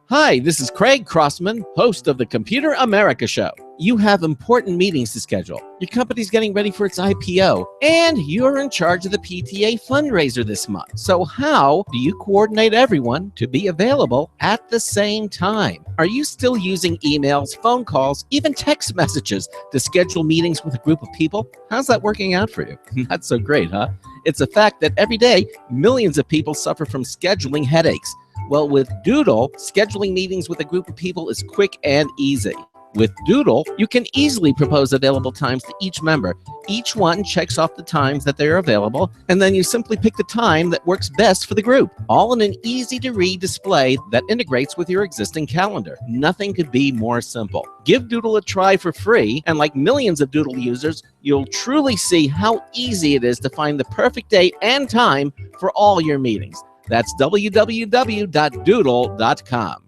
Hi, this is Craig Crossman, host of the Computer America Show. You have important meetings to schedule. Your company's getting ready for its IPO, and you're in charge of the PTA fundraiser this month. So how do you coordinate everyone to be available at the same time? Are you still using emails, phone calls, even text messages to schedule meetings with a group of people? How's that working out for you? Not so great, huh? It's a fact that every day, millions of people suffer from scheduling headaches. Well, with Doodle, scheduling meetings with a group of people is quick and easy. With Doodle, you can easily propose available times to each member. Each one checks off the times that they are available, and then you simply pick the time that works best for the group, all in an easy-to-read display that integrates with your existing calendar. Nothing could be more simple. Give Doodle a try for free, and like millions of Doodle users, you'll truly see how easy it is to find the perfect date and time for all your meetings. That's www.doodle.com.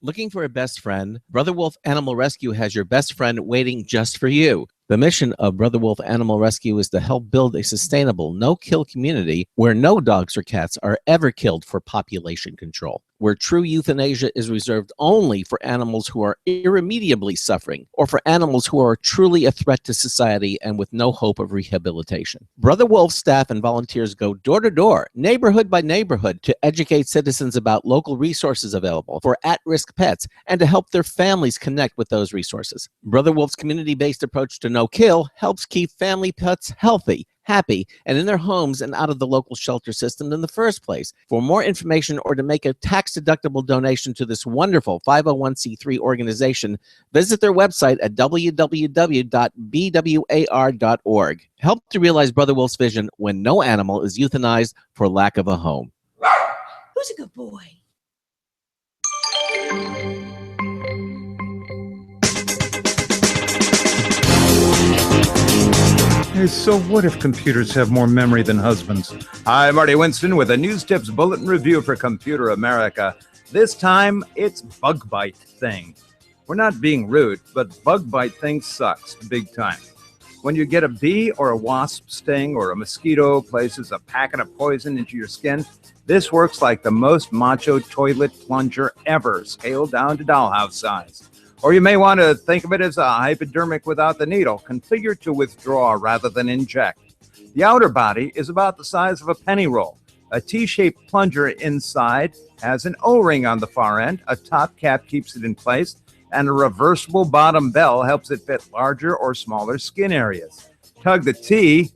Looking for a best friend? Brother Wolf Animal Rescue has your best friend waiting just for you. The mission of Brother Wolf Animal Rescue is to help build a sustainable, no-kill community where no dogs or cats are ever killed for population control, where true euthanasia is reserved only for animals who are irremediably suffering, or for animals who are truly a threat to society and with no hope of rehabilitation. Brother Wolf staff and volunteers go door to door, neighborhood by neighborhood, to educate citizens about local resources available for at-risk pets and to help their families connect with those resources. Brother Wolf's community-based approach to no-kill helps keep family pets healthy, happy, and in their homes and out of the local shelter system in the first place. For more information or to make a tax-deductible donation to this wonderful 501c3 organization, visit their website at www.bwar.org. Help to realize Brother Wolf's vision when no animal is euthanized for lack of a home. Who's a good boy? So what if computers have more memory than husbands? Hi, Marty Winston with a News Tips Bulletin Review for Computer America. This time, it's Bug Bite Thing. We're not being rude, but Bug Bite Thing sucks big time. When you get a bee or a wasp sting or a mosquito places a packet of poison into your skin, this works like the most macho toilet plunger ever, scaled down to dollhouse size. Or you may want to think of it as a hypodermic without the needle, configured to withdraw rather than inject. The outer body is about the size of a penny roll. A T-shaped plunger inside has an O-ring on the far end, a top cap keeps it in place, and a reversible bottom bell helps it fit larger or smaller skin areas. Tug the T,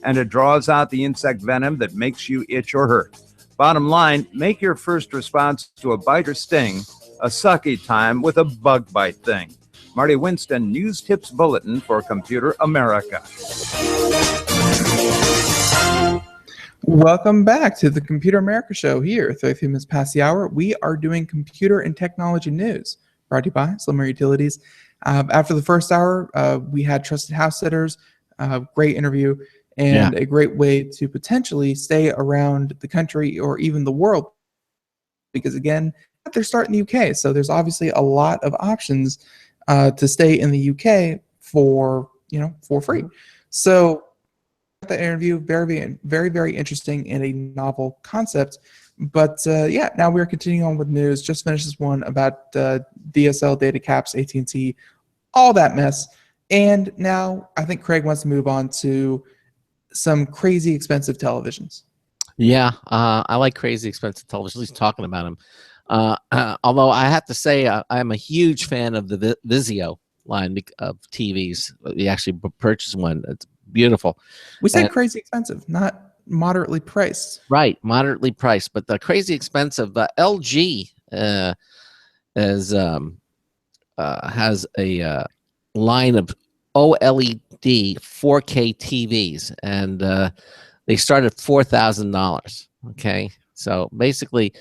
and it draws out the insect venom that makes you itch or hurt. Bottom line, make your first response to a bite or sting a sucky time with a bug bite thing. Marty Winston, News Tips Bulletin for Computer America. Welcome back to the Computer America Show here. 33 minutes past the hour. We are doing computer and technology news, brought to you by Slimmer Utilities. After the first hour, we had Trusted House Sitters, great interview, and a great way to potentially stay around the country or even the world. Because again, they're starting the UK, so there's obviously a lot of options to stay in the UK for free. So the interview, very, very, very interesting and a novel concept. But now we're continuing on with news. Just finished this one about DSL data caps, AT&T, all that mess. And now I think Craig wants to move on to some crazy expensive televisions. Yeah, I like crazy expensive television, at least talking about them. Although I have to say I'm a huge fan of the Vizio line of TVs. We actually purchased one. It's beautiful. We said crazy expensive, not moderately priced. Right, moderately priced, but the crazy expensive. LG has a line of OLED 4K TVs, and they start at $4,000. Okay, so basically,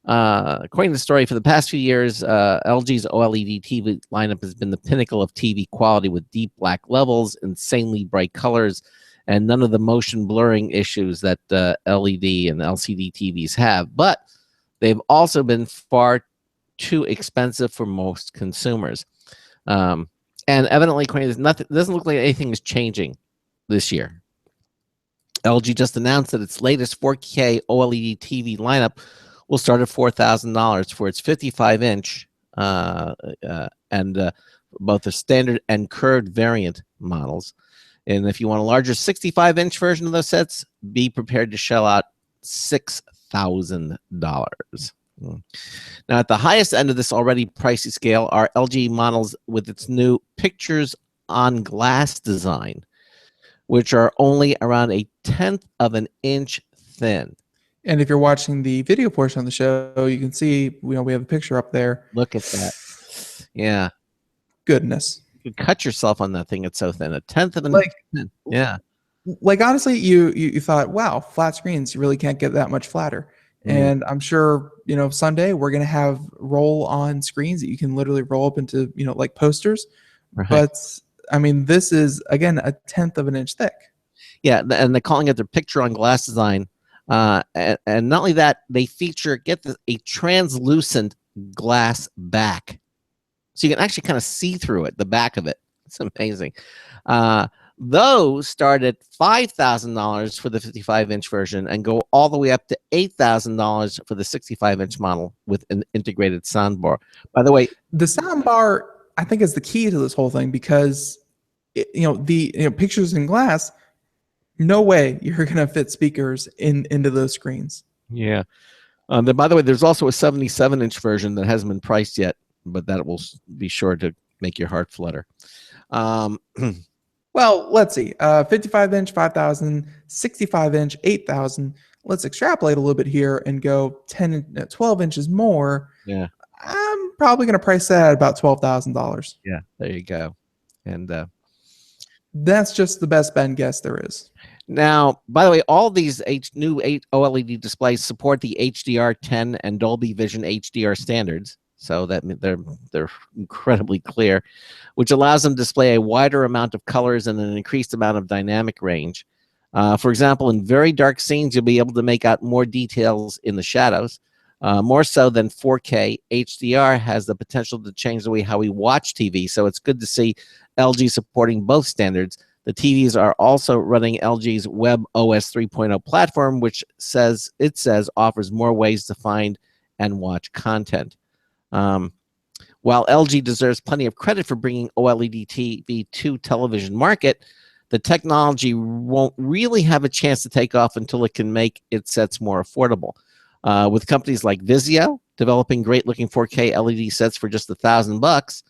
according to the story, for the past few years, LG's OLED TV lineup has been the pinnacle of TV quality with deep black levels, insanely bright colors, and none of the motion blurring issues that LED and LCD TVs have. But they've also been far too expensive for most consumers. And evidently, according to this, it doesn't look like anything is changing this year. LG just announced that its latest 4K OLED TV lineup will start at $4,000 for its 55-inch and both the standard and curved variant models. And if you want a larger 65-inch version of those sets, be prepared to shell out $6,000. Now, at the highest end of this already pricey scale are LG models with its new pictures on glass design, which are only around 1/10 of an inch thin. And if you're watching the video portion of the show, you can see we have a picture up there. Look at that. Yeah. Goodness. You could cut yourself on that thing. It's so thin. 1/10 of an inch thin. Yeah. Like, honestly, you thought, wow, flat screens, you really can't get that much flatter. And I'm sure, someday we're going to have roll-on screens that you can literally roll up into, like posters. Right. But, I mean, this is, again, 1/10 of an inch thick. Yeah, and they're calling it their picture on glass design. And not only that, they feature, get this, a translucent glass back. So you can actually kind of see through it, the back of it. It's amazing. Those start at $5,000 for the 55-inch version and go all the way up to $8,000 for the 65-inch model with an integrated soundbar. By the way, the soundbar, I think, is the key to this whole thing because, the pictures in glass, no way you're going to fit speakers into those screens. Yeah. Then, by the way, there's also a 77-inch version that hasn't been priced yet, but that will be sure to make your heart flutter. Well, let's see. 55-inch, 5,000, 65-inch, 8,000. Let's extrapolate a little bit here and go 12 inches more. Yeah. I'm probably going to price that at about $12,000. Yeah, there you go. And that's just the best Ben guess there is. Now, by the way, all these new OLED displays support the HDR10 and Dolby Vision HDR standards. So that they're incredibly clear, which allows them to display a wider amount of colors and an increased amount of dynamic range. For example, in very dark scenes, you'll be able to make out more details in the shadows. More so than 4K, HDR has the potential to change the way how we watch TV. So it's good to see LG supporting both standards. The TVs are also running LG's Web OS 3.0 platform, which says offers more ways to find and watch content. While LG deserves plenty of credit for bringing OLED TV to television market, the technology won't really have a chance to take off until it can make its sets more affordable. With companies like Vizio developing great-looking 4K LED sets for just $1,000,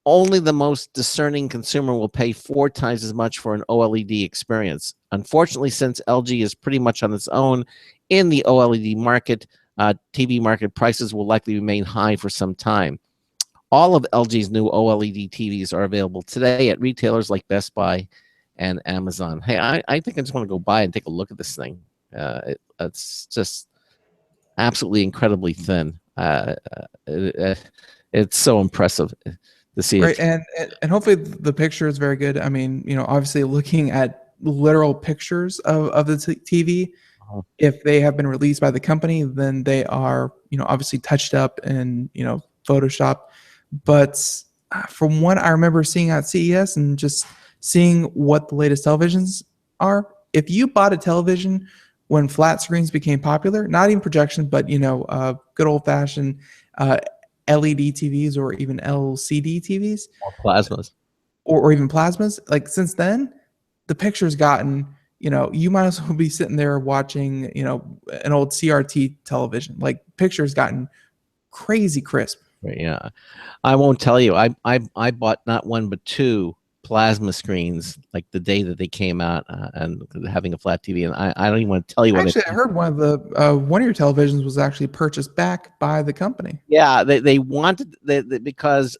only the most discerning consumer will pay 4 times as much for an OLED experience. Unfortunately, since LG is pretty much on its own in the OLED market, TV market prices will likely remain high for some time. All of LG's new OLED TVs are available today at retailers like Best Buy and Amazon. Hey, I think I just want to go by and take a look at this thing. It's just absolutely incredibly thin. It's so impressive to see Right, it. and hopefully the picture is very good. I mean, obviously looking at literal pictures of the TV, if they have been released by the company, then they are, obviously touched up and, Photoshop. But from what I remember seeing at CES and just seeing what the latest televisions are, if you bought a television when flat screens became popular, not even projection, but, good old-fashioned LED TVs or even LCD TVs. Or plasmas. Or even plasmas. Like, since then, the picture's gotten, you might as well be sitting there watching, an old CRT television. Like, picture's gotten crazy crisp. Yeah, I won't tell you. I bought not one but 2 plasma screens like the day that they came out, and having a flat TV. And I don't even want to tell you what. Actually, I heard one of your televisions was actually purchased back by the company. Yeah, they wanted because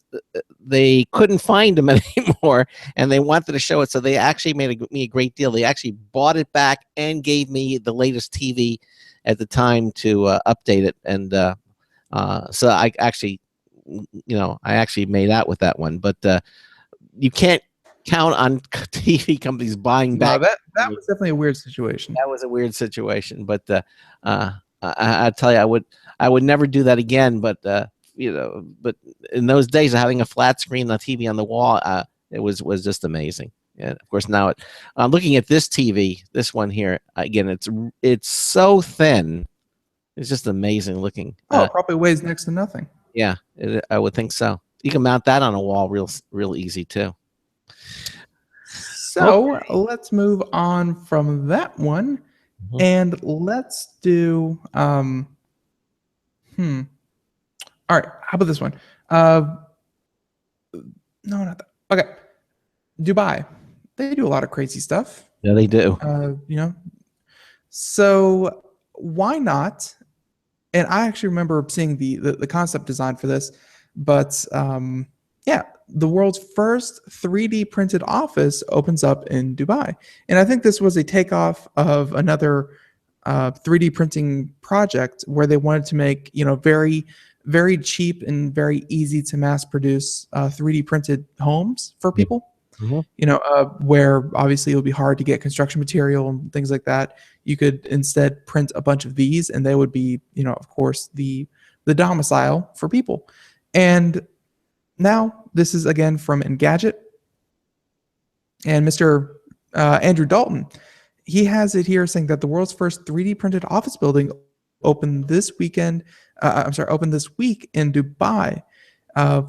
they couldn't find them anymore, and they wanted to show it. So they actually made me a great deal. They actually bought it back and gave me the latest TV at the time to update it. And so I actually made out with that one. But you can't count on TV companies buying back. No, that was definitely a weird situation. That was a weird situation. But I tell you, I would never do that again. But but in those days, having a flat screen on TV on the wall, it was just amazing. And of course, now looking at this TV, this one here again, it's so thin. It's just amazing looking. Oh, it probably weighs next to nothing. Yeah, I would think so. You can mount that on a wall real easy too. So let's move on from that one, and let's do. All right, how about this one? No, not that. Okay, Dubai. They do a lot of crazy stuff. Yeah, they do. So why not? And I actually remember seeing the concept design for this, but yeah, the world's first 3D printed office opens up in Dubai. And I think this was a takeoff of another 3D printing project where they wanted to make, very, very cheap and very easy to mass produce 3D printed homes for people. Where obviously it would be hard to get construction material and things like that. You could instead print a bunch of these, and they would be, of course, the domicile for people. And now this is again from Engadget, and Mr. Andrew Dalton. He has it here saying that the world's first 3D printed office building opened this week in Dubai.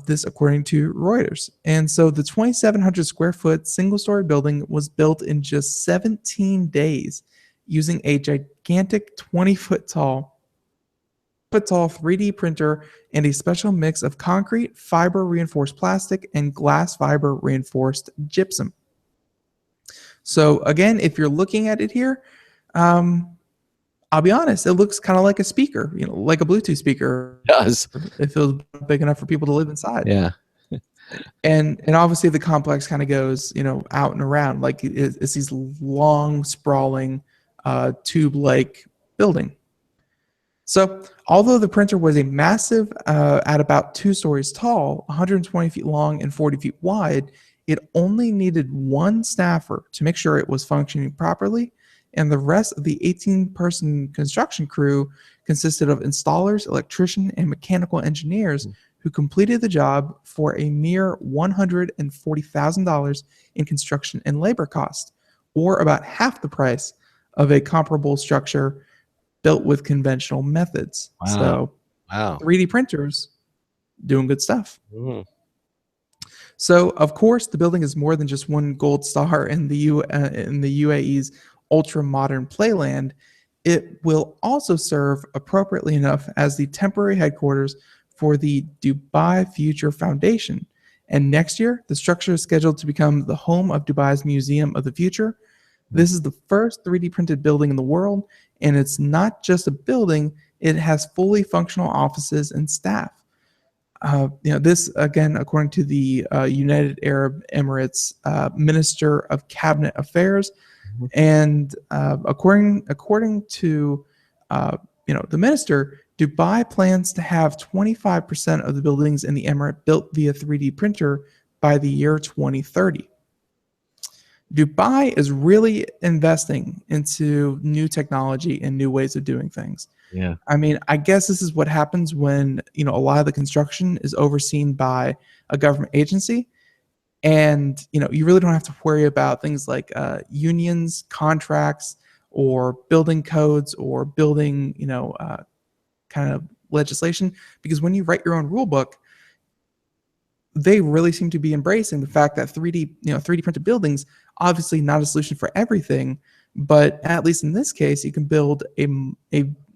This according to Reuters. And so the 2,700 square foot single-story building was built in just 17 days using a gigantic 20-foot tall 3D printer and a special mix of concrete, fiber reinforced plastic, and glass fiber reinforced gypsum. So again, if you're looking at it here, I'll be honest, it looks kind of like a speaker, like a Bluetooth speaker. It does. It feels big enough for people to live inside. Yeah. And obviously the complex kind of goes, out and around. Like it's these long, sprawling, tube-like building. So although the printer was a massive, at about 2 stories tall, 120 feet long and 40 feet wide, it only needed 1 staffer to make sure it was functioning properly. And the rest of the 18-person construction crew consisted of installers, electrician, and mechanical engineers who completed the job for a mere $140,000 in construction and labor cost, or about half the price of a comparable structure built with conventional methods. Wow. So 3D printers doing good stuff. Mm. So, of course, the building is more than just one gold star in the UAE's ultra-modern playland. It will also serve appropriately enough as the temporary headquarters for the Dubai Future Foundation. And next year, the structure is scheduled to become the home of Dubai's Museum of the Future. This is the first 3D printed building in the world, and it's not just a building, it has fully functional offices and staff. This, again, according to the United Arab Emirates Minister of Cabinet Affairs, and according to the minister, Dubai plans to have 25% of the buildings in the emirate built via 3D printer by the year 2030. Dubai is really investing into new technology and new ways of doing things. Yeah. I mean, I guess this is what happens when, a lot of the construction is overseen by a government agency. And, you really don't have to worry about things like unions, contracts, or building codes, or building, kind of legislation. Because when you write your own rule book, they really seem to be embracing the fact that 3D printed buildings, obviously not a solution for everything, but at least in this case, you can build a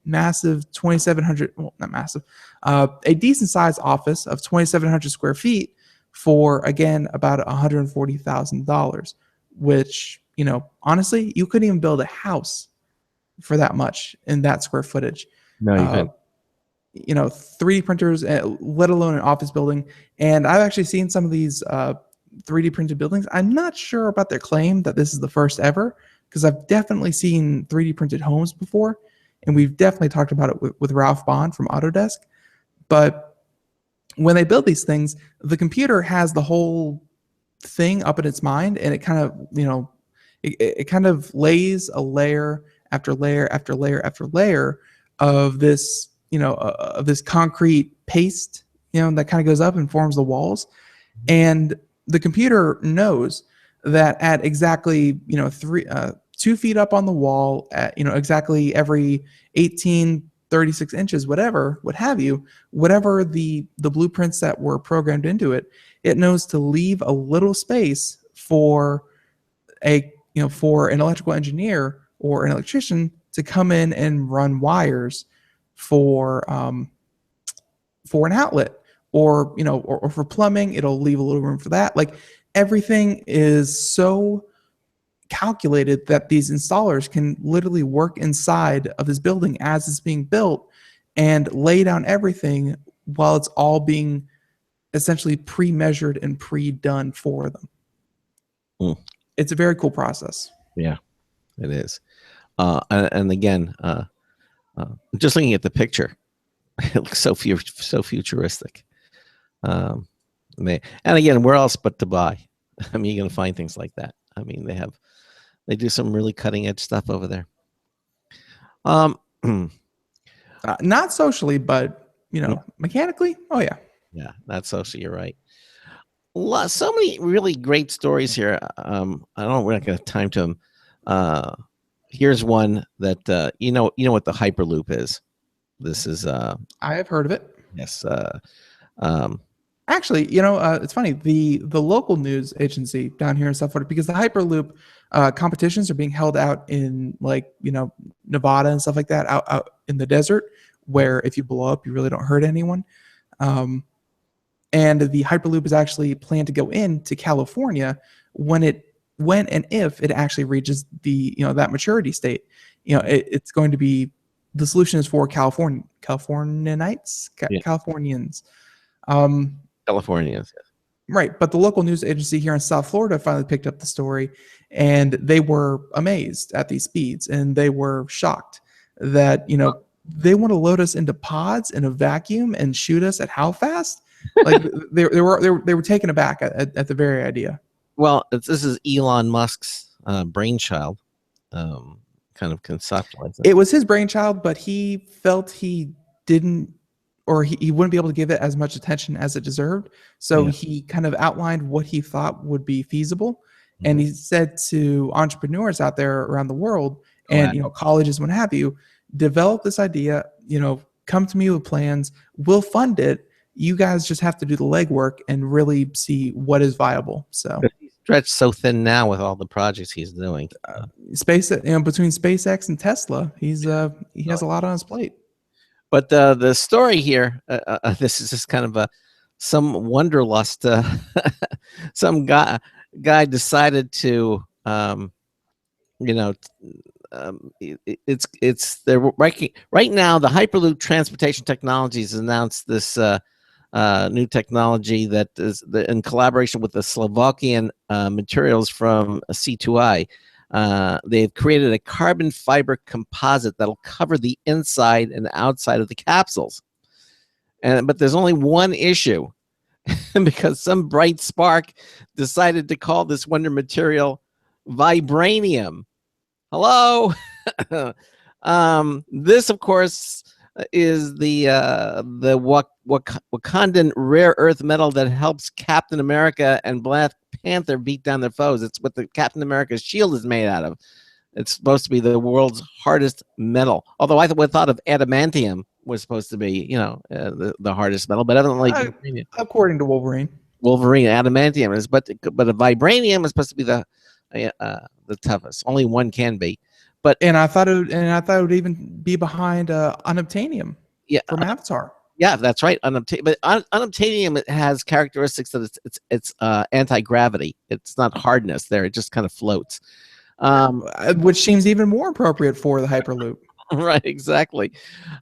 massive 2,700, well, not massive, a decent sized office of 2,700 square feet for, again, about $140,000, which, honestly, you couldn't even build a house for that much in that square footage. No, you couldn't. 3D printers, let alone an office building. And I've actually seen some of these 3D printed buildings. I'm not sure about their claim that this is the first ever, because I've definitely seen 3D printed homes before. And we've definitely talked about it with Ralph Bond from Autodesk. But when they build these things, the computer has the whole thing up in its mind, and it kind of, it kind of lays a layer after layer after layer after layer of this, of this concrete paste, that kind of goes up and forms the walls. And the computer knows that at exactly, 2 feet up on the wall, at, exactly every 18, 36 inches, whatever, what have you, whatever the blueprints that were programmed into it, it knows to leave a little space for for an electrical engineer or an electrician to come in and run wires for an outlet, or or for plumbing. It'll leave a little room for that. Like, everything is so calculated that these installers can literally work inside of this building as it's being built and lay down everything while it's all being essentially pre-measured and pre-done for them. It's a very cool process. Yeah, it is. And again, just looking at the picture, it looks so futuristic. And again, where else but Dubai? I mean, you're gonna find things like that. I mean, they do some really cutting edge stuff over there. Not socially, but mechanically. Oh yeah. Yeah, not socially. You're right. So many really great stories here. I don't know. We're not going to have time to them. Here's one that you know what the Hyperloop is. This is I have heard of it. Yes. Actually, it's funny. The local news agency down here in South Florida, because the Hyperloop competitions are being held out in Nevada and stuff like that, out in the desert, where if you blow up, you really don't hurt anyone. And the Hyperloop is actually planned to go into California when and if it actually reaches the that maturity state. It's going to be, the solution is for Californians. Californians. Right, but the local news agency here in South Florida finally picked up the story, and they were amazed at these speeds, and they were shocked that they want to load us into pods in a vacuum and shoot us at how fast? Like they were taken aback at the very idea. Well, this is Elon Musk's brainchild, kind of conceptualized. It was his brainchild, but he felt he didn't, or he wouldn't be able to give it as much attention as it deserved. So he kind of outlined what he thought would be feasible. And he said to entrepreneurs out there around the world and, colleges, what have you, develop this idea, come to me with plans. We'll fund it. You guys just have to do the legwork and really see what is viable. So he's stretched so thin now with all the projects he's doing. Between SpaceX and Tesla, he has a lot on his plate. But the story here, this is just kind of some wanderlust. Some guy decided to, it's they're right now. The Hyperloop Transportation Technologies announced this new technology that is in collaboration with the Slovakian materials from C2I. They've created a carbon fiber composite that'll cover the inside and outside of the capsules. But there's only one issue, because some bright spark decided to call this wonder material vibranium. Hello. This, of course, is the Wakandan rare earth metal that helps Captain America and Black Panther beat down their foes. It's what the Captain America's shield is made out of. It's supposed to be the world's hardest metal. Although I thought of adamantium was supposed to be, the hardest metal, but evidently, according to Wolverine, adamantium is, but a vibranium is supposed to be the toughest. Only one can be. But I thought it would even be behind unobtainium from Avatar. Yeah, that's right. But unobtainium has characteristics that it's anti-gravity. It's not hardness there. It just kind of floats. Which seems even more appropriate for the Hyperloop. Right, exactly.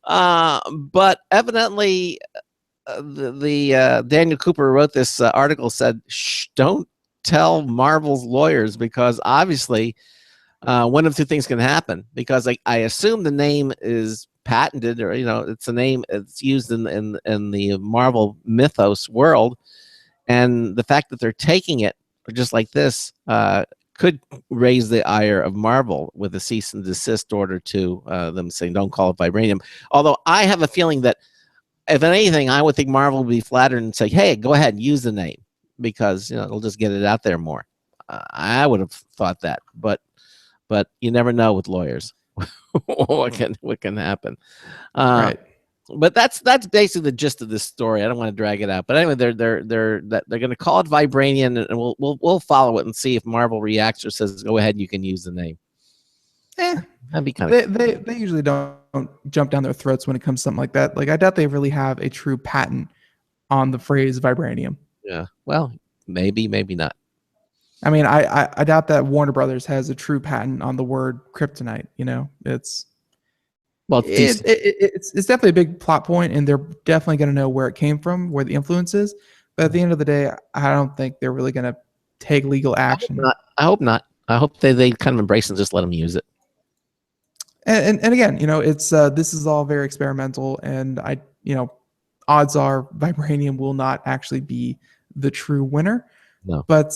But evidently, the Daniel Cooper who wrote this article said, "Shh, don't tell Marvel's lawyers, because obviously one of two things can happen. Because I assume the name is patented, or it's a name it's used in the Marvel mythos world, and the fact that they're taking it just like this could raise the ire of Marvel with a cease and desist order to them, saying don't call it vibranium. Although I have a feeling that if anything, I would think Marvel would be flattered and say, hey, go ahead and use the name, because it'll just get it out there more. I would have thought that, but you never know with lawyers. what can happen. Right. But that's basically the gist of this story. I don't want to drag it out, but anyway, they're going to call it vibranium, and we'll follow it and see if Marvel reacts or says go ahead, you can use the name. That'd be kind of. They usually don't jump down their throats when it comes to something like that. Like, I doubt they really have a true patent on the phrase vibranium. Yeah. Well, maybe not. I mean, I doubt that Warner Brothers has a true patent on the word kryptonite. It's definitely a big plot point, and they're definitely going to know where it came from, where the influence is. But at the end of the day, I don't think they're really going to take legal action. I hope not. I hope they kind of embrace and just let them use it. And again, it's this is all very experimental, and odds are vibranium will not actually be the true winner. No. But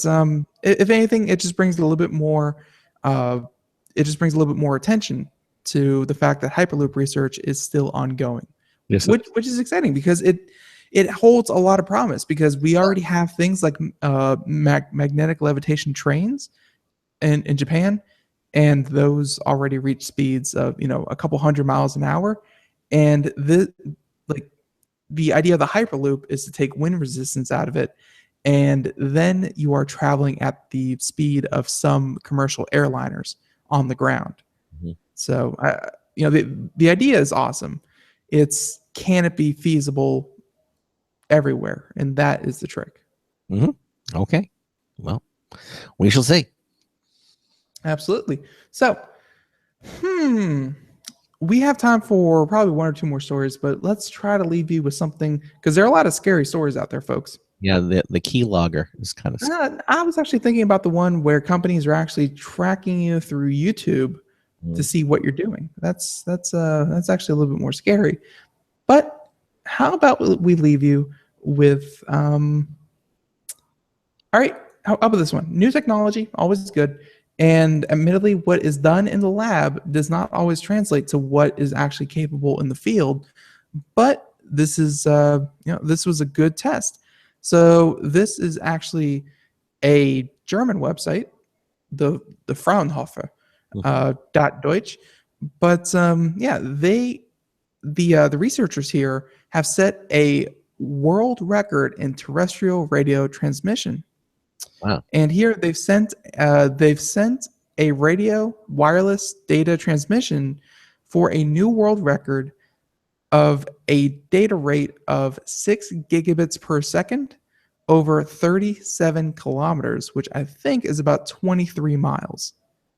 if anything, it just brings a little bit more. It just brings a little bit more attention to the fact that Hyperloop research is still ongoing. Yes, which is exciting, because it holds a lot of promise, because we already have things like magnetic levitation trains in Japan, and those already reach speeds of a couple 100 miles an hour, and the idea of the Hyperloop is to take wind resistance out of it, and then you are traveling at the speed of some commercial airliners on the ground. Mm-hmm. So the idea is awesome. Can it be feasible everywhere? And that is the trick. Mm-hmm. Okay. Well, we shall see. Absolutely. So, we have time for probably one or two more stories, but let's try to leave you with something, because there are a lot of scary stories out there, folks. Yeah, the key logger is kind of. I was actually thinking about the one where companies are actually tracking you through YouTube to see what you're doing. That's actually a little bit more scary. But how about we leave you with all right, how about this one? New technology, always good. And admittedly, what is done in the lab does not always translate to what is actually capable in the field. But this is this was a good test. So this is actually a German website, the Fraunhofer .Deutsch, but the researchers here have set a world record in terrestrial radio transmission. Wow! And here they've sent a radio wireless data transmission for a new world record of a data rate of 6 gigabits per second over 37 kilometers, which I think is about 23 miles.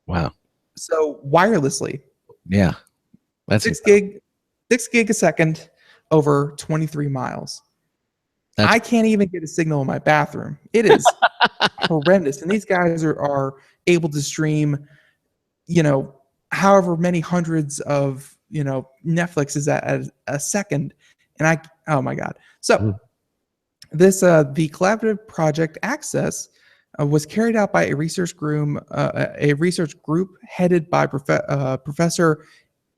Wow. So wirelessly. Yeah. That's 6 gig a second over 23 miles. I can't even get a signal in my bathroom. It is horrendous. And these guys are able to stream, however many hundreds of, Netflix is at a second. And oh my God. So this, the collaborative project Access was carried out by a research group headed by Professor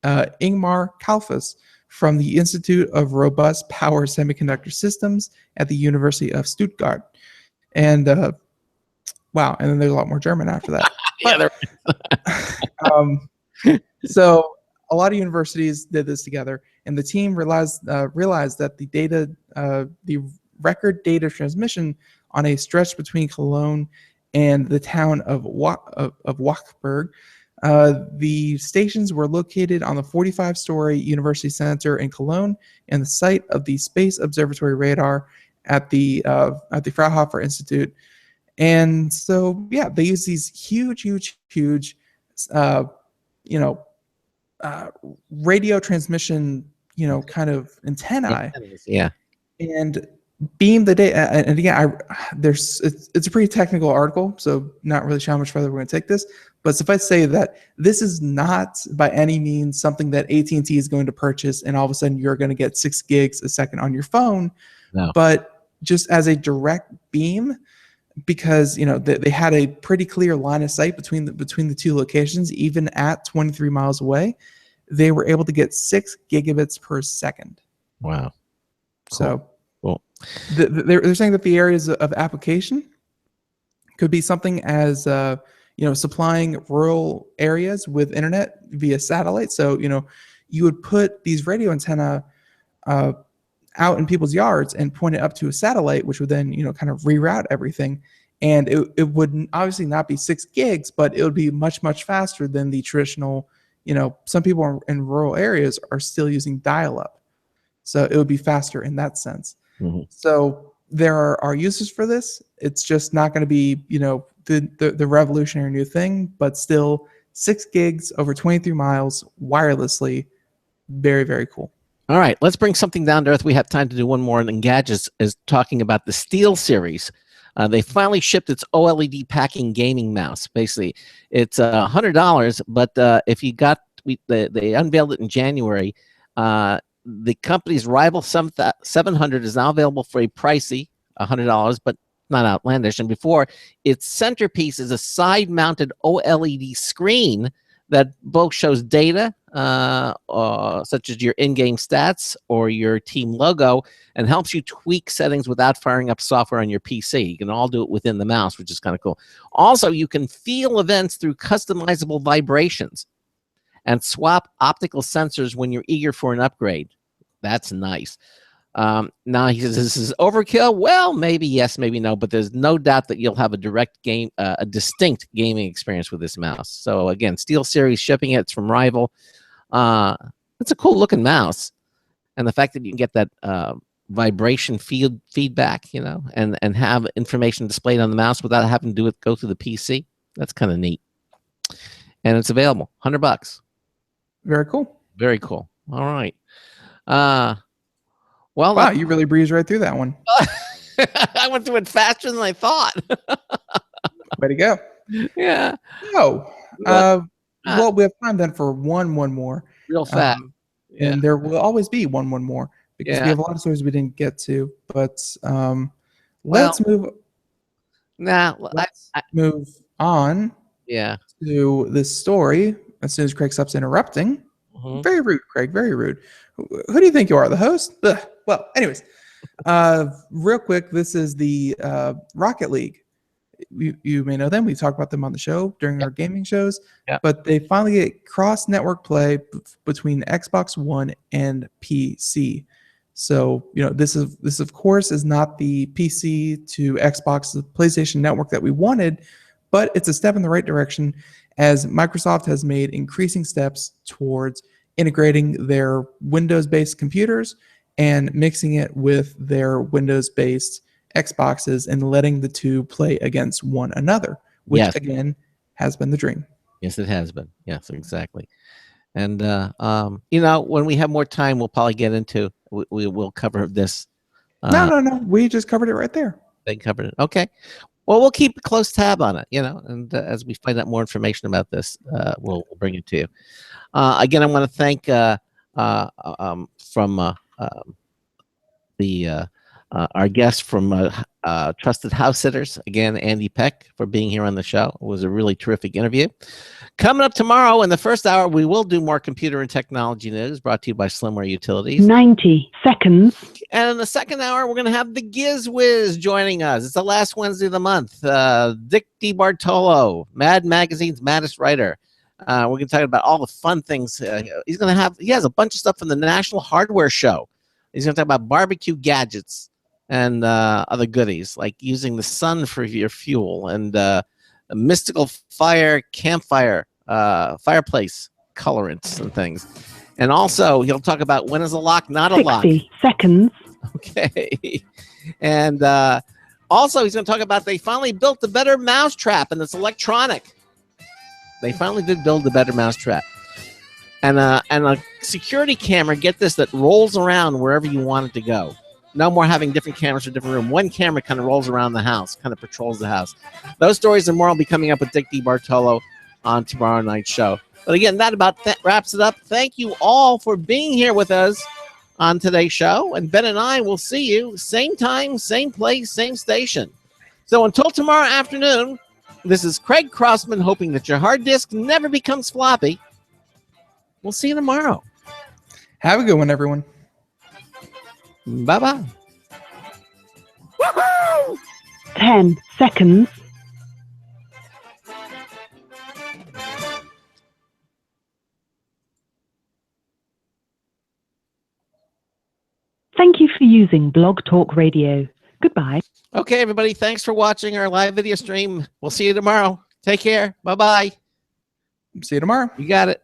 Ingmar Kalfas from the Institute of Robust Power Semiconductor Systems at the University of Stuttgart. And wow, and then there's a lot more German after that. So a lot of universities did this together, and the team realized that the record data transmission on a stretch between Cologne and the town of Wachberg. The stations were located on the 45-story University Center in Cologne and the site of the Space Observatory radar at the Fraunhofer Institute. And so, yeah, they use these huge radio transmission, kind of antennae. Yeah. And beam the data. And again, it's a pretty technical article, so not really sure how much further we're going to take this. But suffice to say that this is not by any means something that AT&T is going to purchase, and all of a sudden you're going to get 6 gigs a second on your phone. No. But just as a direct beam, because they had a pretty clear line of sight between the two locations, even at 23 miles away, they were able to get 6 gigabits per second. Wow. So cool. They're saying that the areas of application could be something as supplying rural areas with internet via satellite. So you would put these radio antenna out in people's yards and point it up to a satellite, which would then kind of reroute everything. And it would obviously not be 6 gigs, but it would be much faster than the traditional. Some people in rural areas are still using dial-up, so it would be faster in that sense. Mm-hmm. So there are uses for this. It's just not going to be the revolutionary new thing, but still 6 gigs over 23 miles wirelessly. Very, very cool. All right, let's bring something down to earth. We have time to do one more, and Engadget is talking about the Steel series. They finally shipped its OLED packing gaming mouse. Basically, it's $100, but if you got, they unveiled it in January. The company's rival 700 is now available for a pricey $100, but not outlandish. And before, its centerpiece is a side-mounted OLED screen that both shows data, such as your in-game stats or your team logo, and helps you tweak settings without firing up software on your PC. You can all do it within the mouse, which is kind of cool. Also, you can feel events through customizable vibrations and swap optical sensors when you're eager for an upgrade. That's nice. Now he says, this is overkill. Well, maybe yes, maybe no, but there's no doubt that you'll have a distinct gaming experience with this mouse. So again, Steel Series shipping it. It's from Rival. It's a cool looking mouse, and the fact that you can get that vibration feedback, and have information displayed on the mouse without having to go through the PC. That's kind of neat, and it's available, $100. Very cool. Very cool. All right. Well, wow, you really breezed right through that one. I went through it faster than I thought. Way to go. Yeah. Oh, well, we have time then for one more. Real fast. And there will always be one more because we have a lot of stories we didn't get to. But let's move. Let's move on. Yeah. To this story as soon as Craig stops interrupting. Mm-hmm. Very rude, Craig. Very rude. Who do you think you are, the host? Ugh. Well, anyways, real quick, this is the Rocket League. You may know them. We've talked about them on the show during our gaming shows. But they finally get cross-network play between Xbox One and PC. So, this of course is not the PC to Xbox, the PlayStation Network that we wanted, but it's a step in the right direction as Microsoft has made increasing steps towards integrating their Windows-based computers and mixing it with their Windows-based Xboxes and letting the two play against one another, which again has been the dream. Yes, it has been. Yes, exactly. And when we have more time, we'll probably get into. We'll cover this. No. We just covered it right there. They covered it. Okay. Well, we'll keep a close tab on it. And as we find out more information about this, we'll bring it to you. Again, I want to thank our guest from Trusted House Sitters, again, Andy Peck, for being here on the show. It was a really terrific interview. Coming up tomorrow in the first hour, we will do more computer and technology news brought to you by Slimware Utilities. 90 seconds. And in the second hour, we're going to have the Giz Wiz joining us. It's the last Wednesday of the month. Dick DiBartolo, Mad Magazine's maddest writer. We're going to talk about all the fun things. He has a bunch of stuff from the National Hardware Show. He's going to talk about barbecue gadgets and other goodies, like using the sun for your fuel and a mystical fire campfire fireplace colorants and things. And also, he'll talk about when is a lock not a lock. 60 seconds. Okay. And also, he's going to talk about they finally built a better mousetrap, and it's electronic. They finally did build a better mousetrap. And a security camera, get this, that rolls around wherever you want it to go. No more having different cameras for different room. One camera kind of rolls around the house, kind of patrols the house. Those stories and more will be coming up with Dick DiBartolo on tomorrow night's show. But again, that about wraps it up. Thank you all for being here with us on today's show. And Ben and I will see you same time, same place, same station. So until tomorrow afternoon, this is Craig Crossman hoping that your hard disk never becomes floppy. We'll see you tomorrow. Have a good one, everyone. Bye-bye. Woohoo! 10 seconds. Thank you for using Blog Talk Radio. Goodbye. Okay, everybody. Thanks for watching our live video stream. We'll see you tomorrow. Take care. Bye-bye. See you tomorrow. You got it.